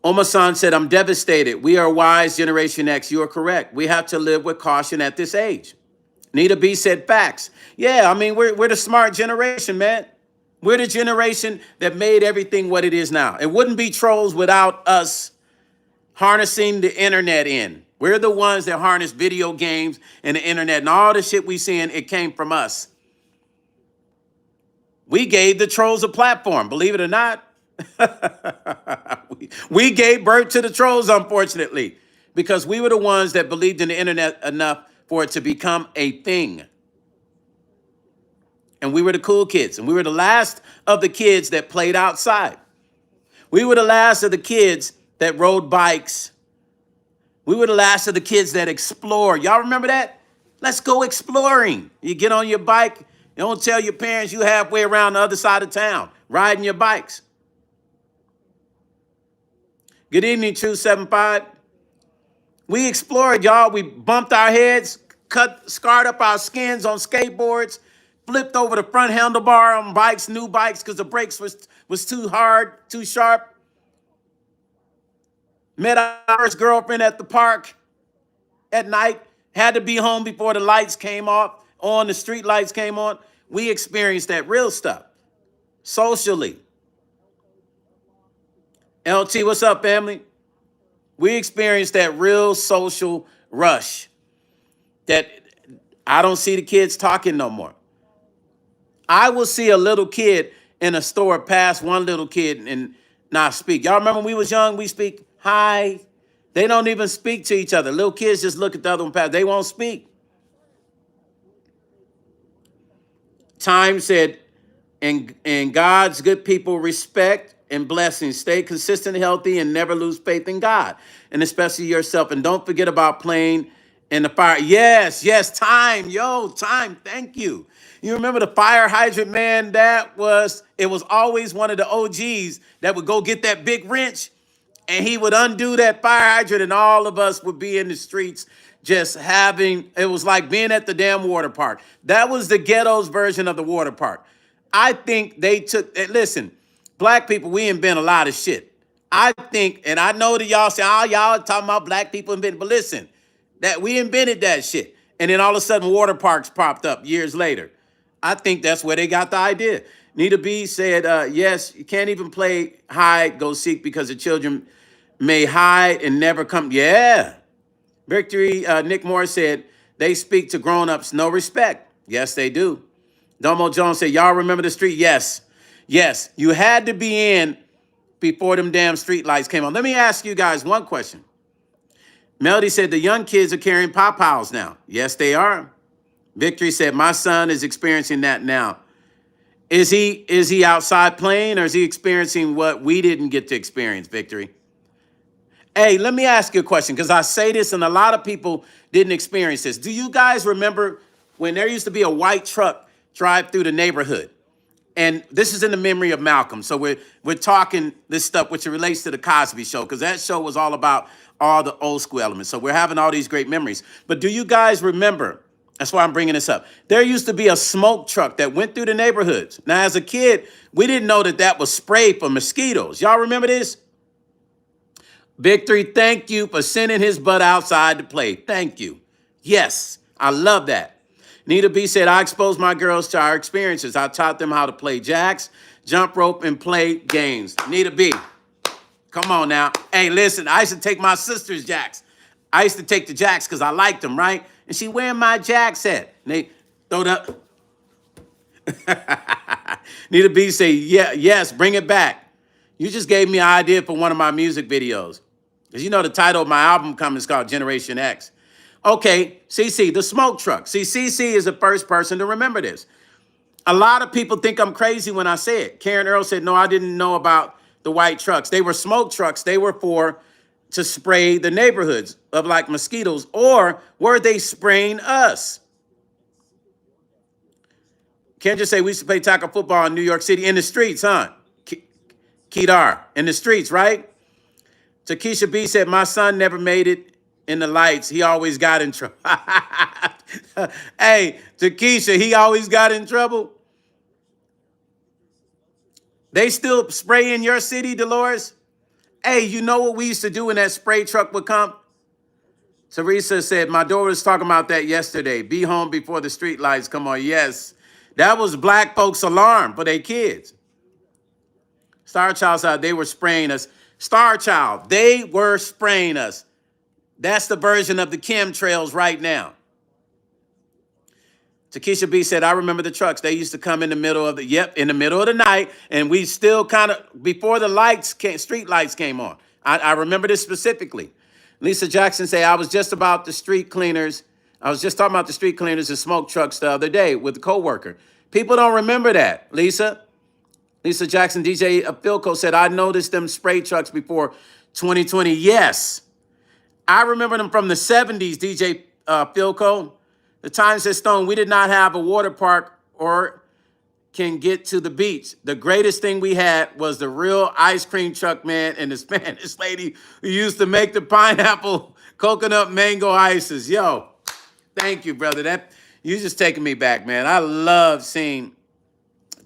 Omasan said, I'm devastated. We are wise, Generation X. You are correct. We have to live with caution at this age. Nita B said, facts. Yeah, I mean, we're the smart generation, man. We're the generation that made everything what it is now. It wouldn't be trolls without us harnessing the internet in. We're the ones that harness video games and the internet, and all the shit we seeing, it came from us. We gave the trolls a platform, believe it or not. We gave birth to the trolls, unfortunately, because we were the ones that believed in the internet enough for it to become a thing. And we were the cool kids, and we were the last of the kids that played outside. We were the last of the kids that rode bikes. We were the last of the kids that explored. Y'all remember that? Let's go exploring. You get on your bike, you don't tell your parents you halfway around the other side of town, riding your bikes. Good evening, 275. We explored, y'all. We bumped our heads, scarred up our skins on skateboards, flipped over the front handlebar on bikes, new bikes, because the brakes was too hard, too sharp. Met our first girlfriend at the park at night, had to be home before the lights came off, the street lights came on. We experienced that real stuff, socially. LT, what's up, family? We experienced that real social rush that I don't see the kids talking no more. I will see a little kid in a store pass one little kid and not speak. Y'all remember when we was young, we speak hi. They don't even speak to each other. Little kids just look at the other one pass. They won't speak. Time said, and God's good people respect and blessings. Stay consistent, healthy, and never lose faith in God, and especially yourself. And don't forget about playing in the fire. Yes, time. Yo, time. Thank you. You remember the fire hydrant, man? It was always one of the OGs that would go get that big wrench, and he would undo that fire hydrant, and all of us would be in the streets just it was like being at the damn water park. That was the ghetto's version of the water park. I think they listen, black people, we invent a lot of shit. I think, and I know that y'all say, oh, y'all talking about black people invented, but listen, that we invented that shit. And then all of a sudden water parks popped up years later. I think that's where they got the idea. Nita B said, yes, you can't even play hide, go seek because the children may hide and never come. Yeah. Victory, Nick Moore said, they speak to grown-ups, no respect. Yes, they do. Domo Jones said, y'all remember the street? Yes. Yes, you had to be in before them damn street lights came on. Let me ask you guys one question. Melody said, the young kids are carrying pop-piles now. Yes, they are. Victory said, my son is experiencing that now. Is he outside playing, or is he experiencing what we didn't get to experience, Victory? Hey, let me ask you a question, because I say this and a lot of people didn't experience this. Do you guys remember when there used to be a white truck drive through the neighborhood? And this is in the memory of Malcolm. So we're talking this stuff which relates to the Cosby show, because that show was all about all the old school elements. So we're having all these great memories. But do you guys remember, that's why I'm bringing this up, there used to be a smoke truck that went through the neighborhoods. Now, as a kid, we didn't know that was spray for mosquitoes. Y'all remember this? Victory, thank you for sending his butt outside to play. Thank you. Yes, I love that. Nita B said, I exposed my girls to our experiences. I taught them how to play jacks, jump rope, and play games. Nita B, come on now. Hey, listen, I used to take my sister's jacks. I used to take the jacks because I liked them, right? And she, where my jacks at? And they throw up. Nita B say, yeah, yes, bring it back. You just gave me an idea for one of my music videos. Because you know the title of my album coming is called Generation X. Okay, CC, the smoke truck. See, CC is the first person to remember this. A lot of people think I'm crazy when I say it. Karen Earl said, no, I didn't know about the white trucks. They were smoke trucks. They were for to spray the neighborhoods of like mosquitoes, or were they spraying us? Can't just say we used to play tackle football in New York City in the streets, huh? Kedar, in the streets, right? Takesha B said, my son never made it in the lights. He always got in trouble. Hey, Takesha, he always got in trouble. They still spray in your city, Dolores? Hey, you know what we used to do when that spray truck would come? Teresa said, my daughter was talking about that yesterday. Be home before the street lights come on. Yes, that was black folks' alarm for their kids. Star Child said they were spraying us. Star Child, they were spraying us. That's the version of the chemtrails right now. Takesha B said, I remember the trucks. They used to come in the middle of in the middle of the night, and we still kind of, before the lights came, street lights came on. I remember this specifically. Lisa Jackson said, I was just about the street cleaners. I was just talking about the street cleaners and smoke trucks the other day with a coworker. People don't remember that, Lisa. Lisa Jackson, DJ Philco said, I noticed them spray trucks before 2020. Yes. I remember them from the 70s, DJ Philco. The Times said, Stone, we did not have a water park or can get to the beach. The greatest thing we had was the real ice cream truck man and the Spanish lady who used to make the pineapple, coconut, mango ices. Yo, thank you, brother. You just taking me back, man. I love seeing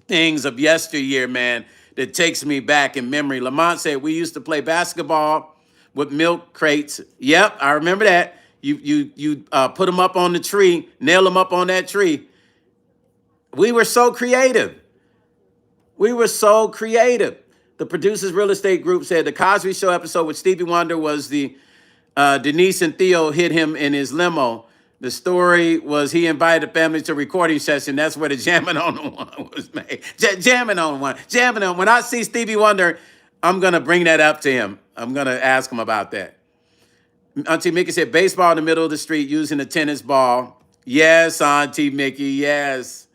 things of yesteryear, man, that takes me back in memory. Lamont said we used to play basketball with milk crates. Yep, I remember that. You put them up on the tree, nail them up on that tree. We were so creative. We were so creative. The Producers Real Estate Group said the Cosby Show episode with Stevie Wonder was the Denise and Theo hit him in his limo. The story was he invited the family to a recording session. That's where the jamming on the one was made. Jamming on one. Jamming on. When I see Stevie Wonder, I'm going to bring that up to him. I'm going to ask him about that. Auntie Mickey said, baseball in the middle of the street using a tennis ball. Yes, Auntie Mickey, yes.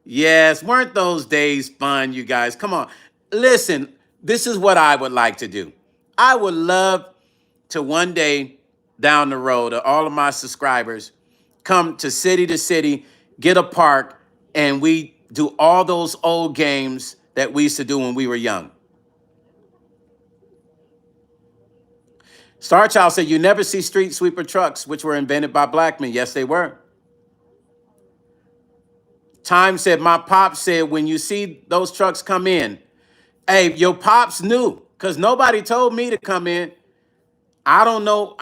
Yes, weren't those days fun, you guys? Come on. Listen, this is what I would like to do. I would love to one day down the road, all of my subscribers, come to city, get a park, and we do all those old games that we used to do when we were young. Star Child said, you never see street sweeper trucks, which were invented by black men. Yes, they were. Time said, my pops said, when you see those trucks come in, hey, your pops knew, because nobody told me to come in. I don't know.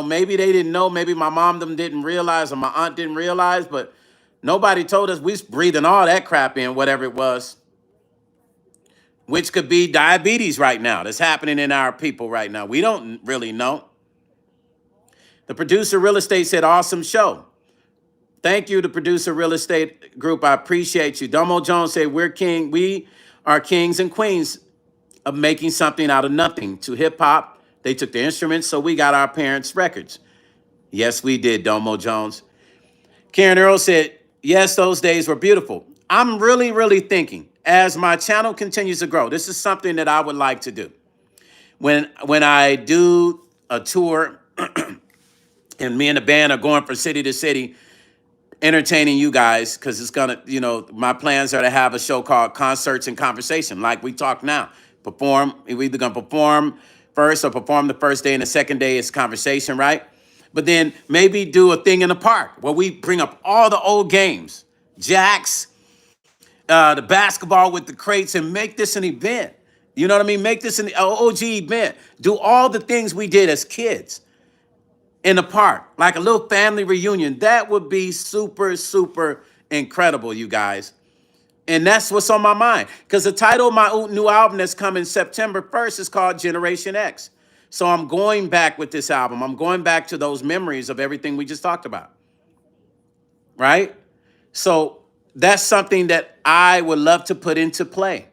Maybe they didn't know. Maybe my mom them didn't realize, or my aunt didn't realize, but nobody told us. We was breathing all that crap in, whatever it was, which could be diabetes right now. That's happening in our people right now. We don't really know. The Producer Real Estate said, awesome show. Thank you, the Producer Real Estate Group. I appreciate you. Domo Jones said, we are kings and queens of making something out of nothing. To hip hop, they took the instruments, so we got our parents' records. Yes, we did, Domo Jones. Karen Earl said, yes, those days were beautiful. I'm really, really thinking, as my channel continues to grow, this is something that I would like to do. When I do a tour, and me and the band are going from city to city, entertaining you guys, because it's gonna, my plans are to have a show called Concerts and Conversation, like we talk now. We're either gonna perform first or perform the first day, and the second day is conversation, right? But then maybe do a thing in the park where we bring up all the old games, jacks, the basketball with the crates, and make this an event. You know what I mean? Make this an OG event. Do all the things we did as kids in the park, like a little family reunion. That would be super, super incredible, you guys. And that's what's on my mind. Because the title of my new album that's coming September 1st is called Generation X. So I'm going back with this album. I'm going back to those memories of everything we just talked about. Right? So that's something that I would love to put into play,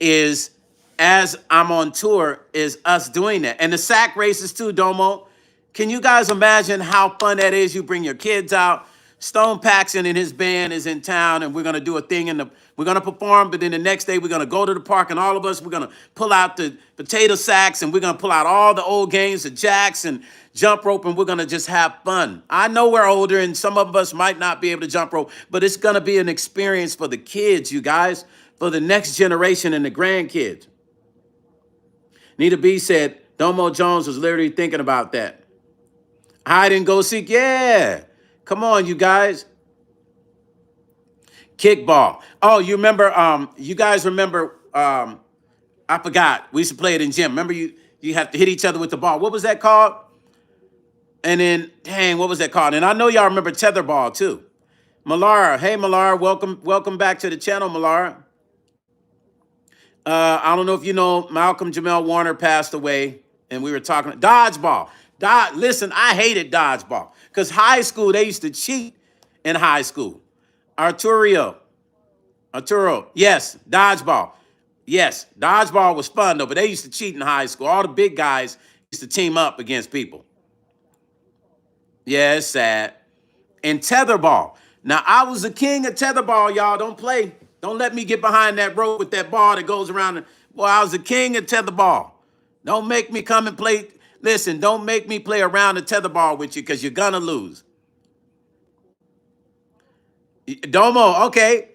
is as I'm on tour, is us doing that. And the sack races too, Domo. Can you guys imagine how fun that is? You bring your kids out, Stone Paxton and his band is in town, and we're gonna do a thing we're gonna perform, but then the next day we're gonna go to the park, and all of us, we're gonna pull out the potato sacks, and we're gonna pull out all the old games, the jacks and jump rope, and we're gonna just have fun. I know we're older, and some of us might not be able to jump rope, but it's gonna be an experience for the kids, you guys, for the next generation and the grandkids. Nita B said, Domo Jones was literally thinking about that. Hide and go seek, yeah. Come on, you guys. Kickball. Oh, you remember, you guys remember, I forgot. We used to play it in gym. Remember you have to hit each other with the ball. What was that called? And then, dang, what was that called? And I know y'all remember tetherball too. Malara, hey Malara, welcome back to the channel, Malara. I don't know if you know, Malcolm Jamal Warner passed away, and we were talking dodgeball. Listen, I hated dodgeball because high school they used to cheat in high school. Arturo, yes, dodgeball. Yes, dodgeball was fun though, but they used to cheat in high school. All the big guys used to team up against people. Yeah, it's sad. And tetherball. Now, I was the king of tetherball, y'all. Don't play. Don't let me get behind that rope with that ball that goes around. Boy, I was the king of tetherball. Don't make me come and play. Listen, don't make me play around the tetherball with you because you're going to lose. Domo, okay.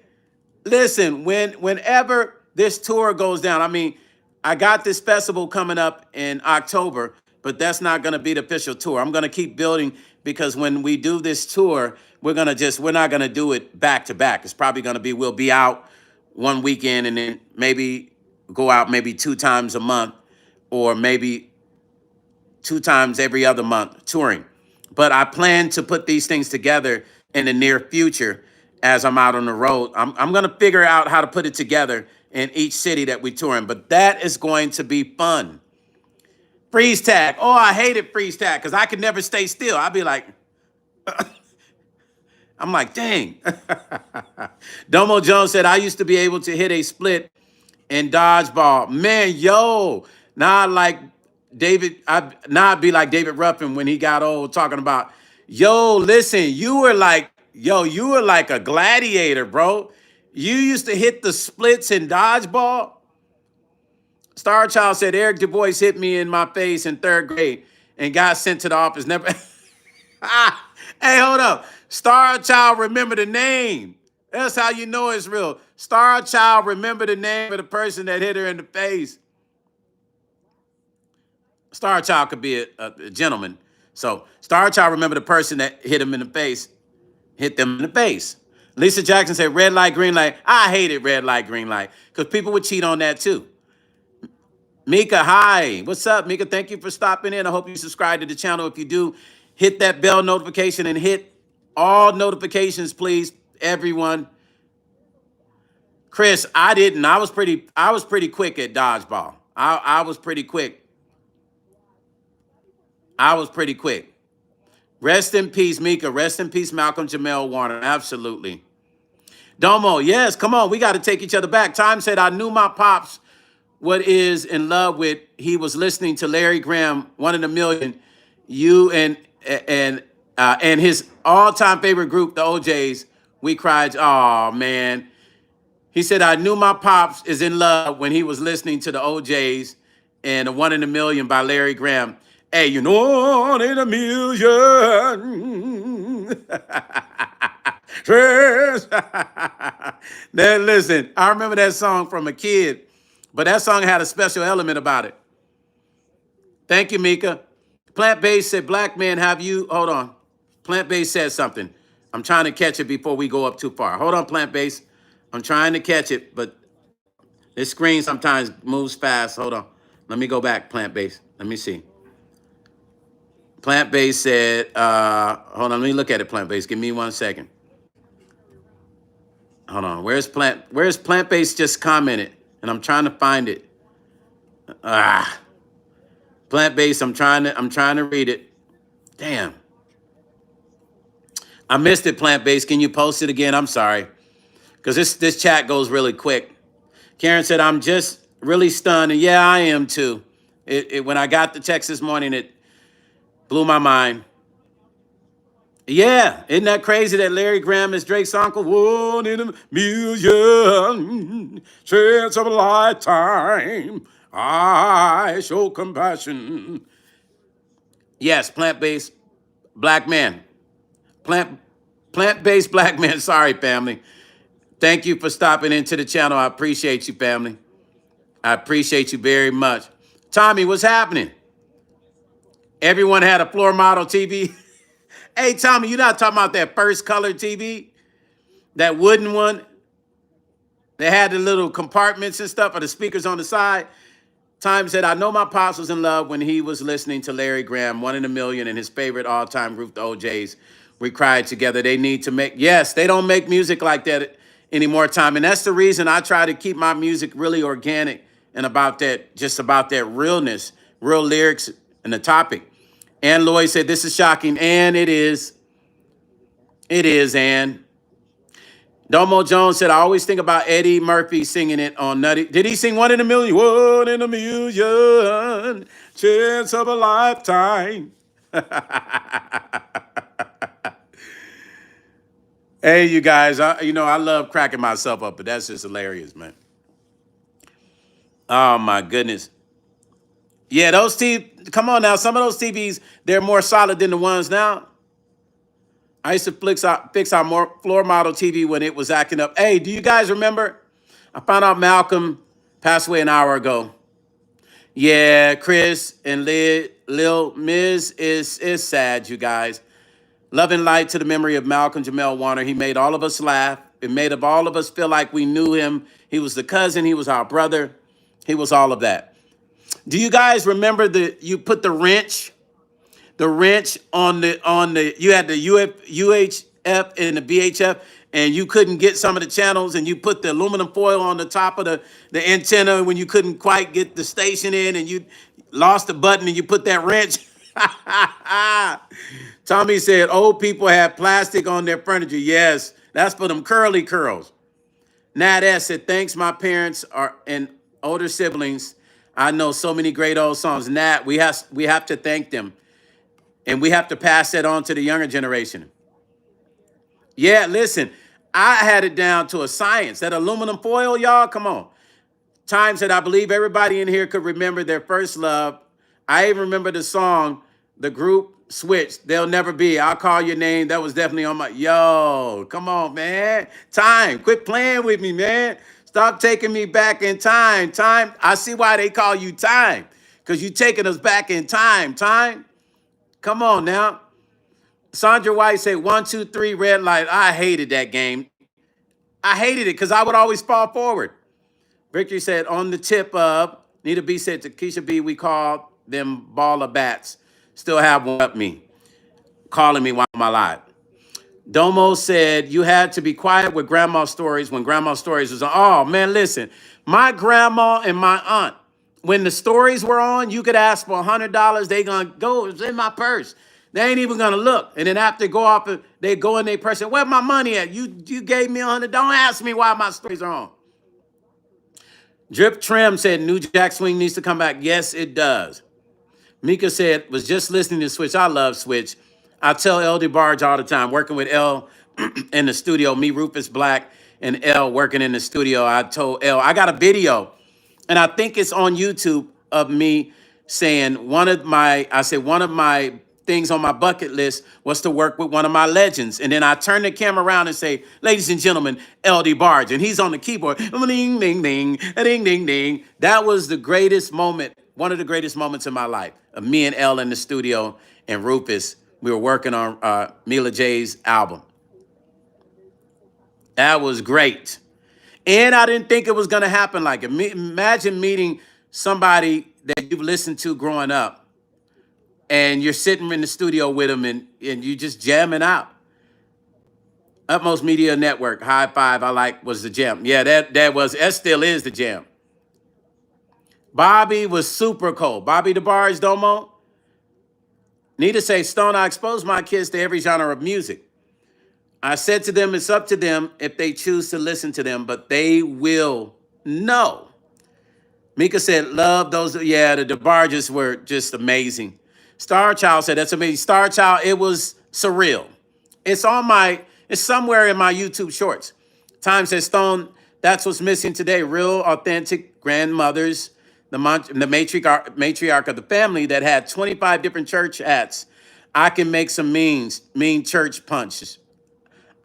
Listen, whenever this tour goes down, I mean, I got this festival coming up in October, but that's not going to be the official tour. I'm going to keep building because when we do this tour, we're not going to do it back to back. It's probably going to be, we'll be out one weekend and then maybe go out maybe 2 times a month or maybe 2 times every other month touring. But I plan to put these things together in the near future as I'm out on the road. I'm going to figure out how to put it together in each city that we tour in. But that is going to be fun. Freeze tag. Oh, I hated freeze tag because I could never stay still. I'd be like, I'm like, dang. Domo Jones said, I used to be able to hit a split in dodgeball. Man, yo. Now I like David, now I'd be like David Ruffin when he got old talking about, yo, listen, you were like a gladiator, bro. You used to hit the splits in dodgeball. Star Child said, Eric Du Bois hit me in my face in 3rd grade and got sent to the office. Never. Hey, hold up. Star Child, remember the name. That's how you know it's real. Star Child, remember the name of the person that hit her in the face. Star Child could be a gentleman. So Star Child, remember the person that hit him in the face, hit them in the face. Lisa Jackson said, red light, green light. I hated red light, green light because people would cheat on that too. Mika, hi. What's up, Mika? Thank you for stopping in. I hope you subscribe to the channel. If you do, hit that bell notification and hit all notifications, please, everyone. Chris, I didn't. I was pretty quick at dodgeball. I was pretty quick. Rest in peace, Mika. Rest in peace, Malcolm Jamal Warner. Absolutely. Domo, yes, come on. We got to take each other back. Time said, I knew my pops what is in love with. He was listening to Larry Graham, One in a Million. You and his all-time favorite group, the OJs. We cried. Oh, man. He said, I knew my pops is in love when he was listening to the OJs and the One in a Million by Larry Graham. Hey, you know, 1 in a million. Then listen, I remember that song from a kid, but that song had a special element about it. Thank you, Mika. Plant-based said, black man, have you, hold on. Plant-based said something. I'm trying to catch it before we go up too far. Hold on, Plant-based. I'm trying to catch it, but this screen sometimes moves fast. Hold on. Let me go back, Plant-based. Let me see. Plant-based said, hold on, let me look at it, Plant-based. Give me 1 second. Hold on. Where's Plant-based just commented? And I'm trying to find it. Plant-based, I'm trying to read it. Damn. I missed it, Plant-based. Can you post it again? I'm sorry. Because this chat goes really quick. Karen said, I'm just really stunned. And yeah, I am too. When I got the text this morning, it blew my mind. Yeah, isn't that crazy that Larry Graham is Drake's uncle? One in a million, chance of a lifetime. I show compassion. Yes, plant-based black man. Plant plant-based black man. Sorry, family. Thank you for stopping into the channel. I appreciate you, family. I appreciate you very much. Tommy, what's happening? Everyone had a floor model TV. Hey, Tommy, you're not talking about that first color TV? That wooden one that had the little compartments and stuff, or the speakers on the side? Time said, I know my pops was in love when he was listening to Larry Graham, One in a Million, and his favorite all-time group, the OJs. We cried together. They need to make, yes, they don't make music like that anymore, Tom. And that's the reason I try to keep my music really organic and about that, just about that realness, real lyrics and the topic. Ann Lloyd said, this is shocking. And it is. It is, Ann. Domo Jones said, I always think about Eddie Murphy singing it on Nutty. Did he sing One in a Million? One in a million, chance of a lifetime. Hey, you guys, I love cracking myself up, but that's just hilarious, man. Oh, my goodness. Yeah, come on now. Some of those TVs, they're more solid than the ones now. I used to fix our floor model TV when it was acting up. Hey, do you guys remember? I found out Malcolm passed away an hour ago. Yeah, Chris and Lil Miz is sad, you guys. Love and light to the memory of Malcolm Jamal Warner. He made all of us laugh. It made all of us feel like we knew him. He was the cousin. He was our brother. He was all of that. Do you guys remember you put the wrench on the you had the UHF and the VHF, and you couldn't get some of the channels, and you put the aluminum foil on the top of the antenna when you couldn't quite get the station in, and you lost the button, and you put that wrench. Tommy said old people have plastic on their furniture. Yes, that's for them curly curls. Nat S said, thanks, my parents and older siblings. I know so many great old songs. Nat, we have to thank them. And we have to pass that on to the younger generation. Yeah, listen, I had it down to a science. That aluminum foil, y'all, come on. Times that I believe everybody in here could remember their first love. I even remember the song, the group switched. They'll never be. I'll call your name. That was definitely on my, yo, come on, man. Time, quit playing with me, man. Stop taking me back in time. Time, I see why they call you Time, because you taking us back in time. Time, come on now. Sandra White said 1, 2, 3, red light. I hated that game. I hated it because I would always fall forward. Victory said, on the tip of, Nita B said to Keisha B, we call them baller bats. Still have one up me, calling me while I'm alive. Domo said, you had to be quiet with grandma stories when grandma stories was on. Oh, man, listen. My grandma and my aunt, when the stories were on, you could ask for $100. They going to go, it's in my purse. They ain't even going to look. And then after they go off, they go in their purse and, where my money at? You gave me $100. Don't ask me why my stories are on. Drip Trim said, New Jack Swing needs to come back. Yes, it does. Mika said, was just listening to Switch. I love Switch. I tell L. DeBarge all the time, working with L in the studio, me, Rufus Black, and L working in the studio. I told L, I got a video, and I think it's on YouTube, of me saying one of my things on my bucket list was to work with one of my legends. And then I turn the camera around and say, ladies and gentlemen, L. DeBarge, and he's on the keyboard. Ding, ding, ding, ding, ding, ding. That was the greatest moment, one of the greatest moments in my life, of me and L in the studio and Rufus. We were working on Mila J's album. That was great. And I didn't think it was going to happen like it. Imagine meeting somebody that you've listened to growing up, and you're sitting in the studio with them, and you just jamming out. Utmost Media Network, High Five, was the jam. Yeah, that still is the jam. Bobby was super cold. Bobby DeBarge, Domo. Need to say, Stone, I exposed my kids to every genre of music. I said to them, it's up to them if they choose to listen to them, but they will know. Mika said, love those. Yeah, the DeBarges were just amazing. Star Child said, that's amazing. Star Child, it was surreal. It's somewhere in my YouTube shorts. Time says, Stone, that's what's missing today. Real, authentic grandmothers, the matriarch of the family that had 25 different church hats. I can make some mean church punches.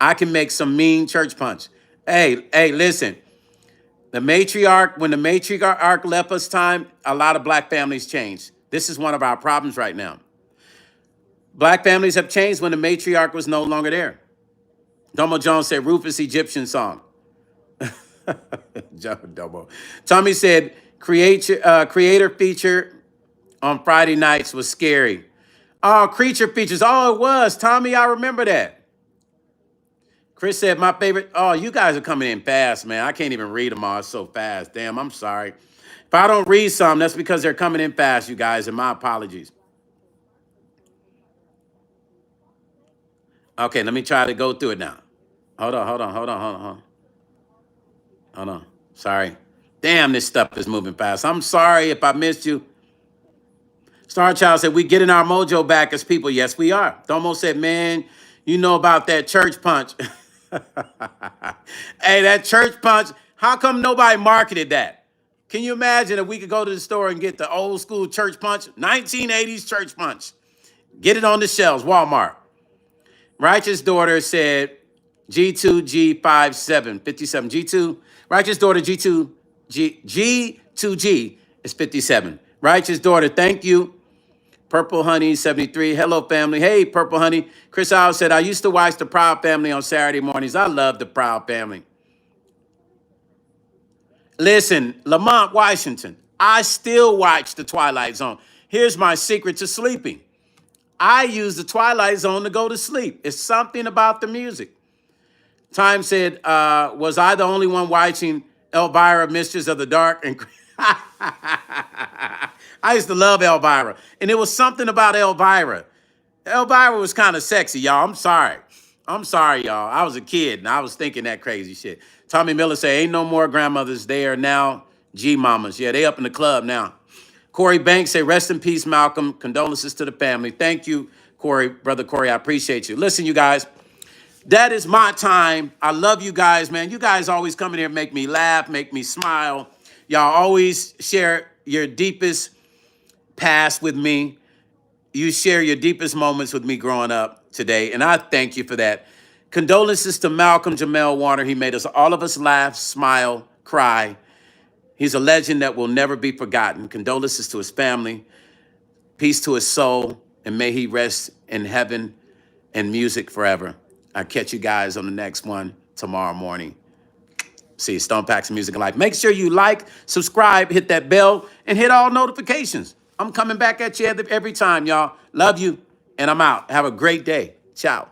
I can make some mean church punch. Hey, listen. When the matriarch left us time, a lot of black families changed. This is one of our problems right now. Black families have changed when the matriarch was no longer there. Domo Jones said, Rufus Egyptian song. Domo. Tommy said, creator feature on Friday nights was scary. Oh, creature features. Oh, it was. Tommy, I remember that. Chris said, my favorite. Oh, you guys are coming in fast, man. I can't even read them all. It's so fast. Damn, I'm sorry. If I don't read some, that's because they're coming in fast, you guys, and my apologies. Okay, let me try to go through it now. Hold on. Sorry. Damn, this stuff is moving fast. I'm sorry if I missed you. Star Child said, we getting our mojo back as people. Yes, we are. Domo said, man, you know about that church punch. Hey, that church punch, how come nobody marketed that? Can you imagine if we could go to the store and get the old school church punch, 1980s church punch? Get it on the shelves, Walmart. Righteous Daughter said G2G57, 57. G2, Righteous Daughter G2G is 57. Righteous Daughter, thank you. Purple Honey 73. Hello, family. Hey, Purple Honey. Chris Howell said, I used to watch the Proud Family on Saturday mornings. I love the Proud Family. Listen, Lamont Washington, I still watch the Twilight Zone. Here's my secret to sleeping. I use the Twilight Zone to go to sleep. It's something about the music. Time said, was I the only one watching Elvira, Mistress of the Dark? And I used to love Elvira. And it was something about Elvira. Elvira was kind of sexy, y'all. I'm sorry, y'all. I was a kid, and I was thinking that crazy shit. Tommy Miller said, ain't no more grandmothers. They are now G-mamas. Yeah, they up in the club now. Corey Banks said, rest in peace, Malcolm. Condolences to the family. Thank you, Corey. Brother Corey, I appreciate you. Listen, you guys, that is my time. I love you guys, man. You guys always come in here and make me laugh, make me smile. Y'all always share your deepest past with me. You share your deepest moments with me growing up today, and I thank you for that. Condolences to Malcolm Jamal Warner. He made all of us laugh, smile, cry. He's a legend that will never be forgotten. Condolences to his family. Peace to his soul, and may he rest in heaven and music forever. I'll catch you guys on the next one tomorrow morning. See, Stone Paxton Music and Life. Make sure you like, subscribe, hit that bell, and hit all notifications. I'm coming back at you every time, y'all. Love you, and I'm out. Have a great day. Ciao.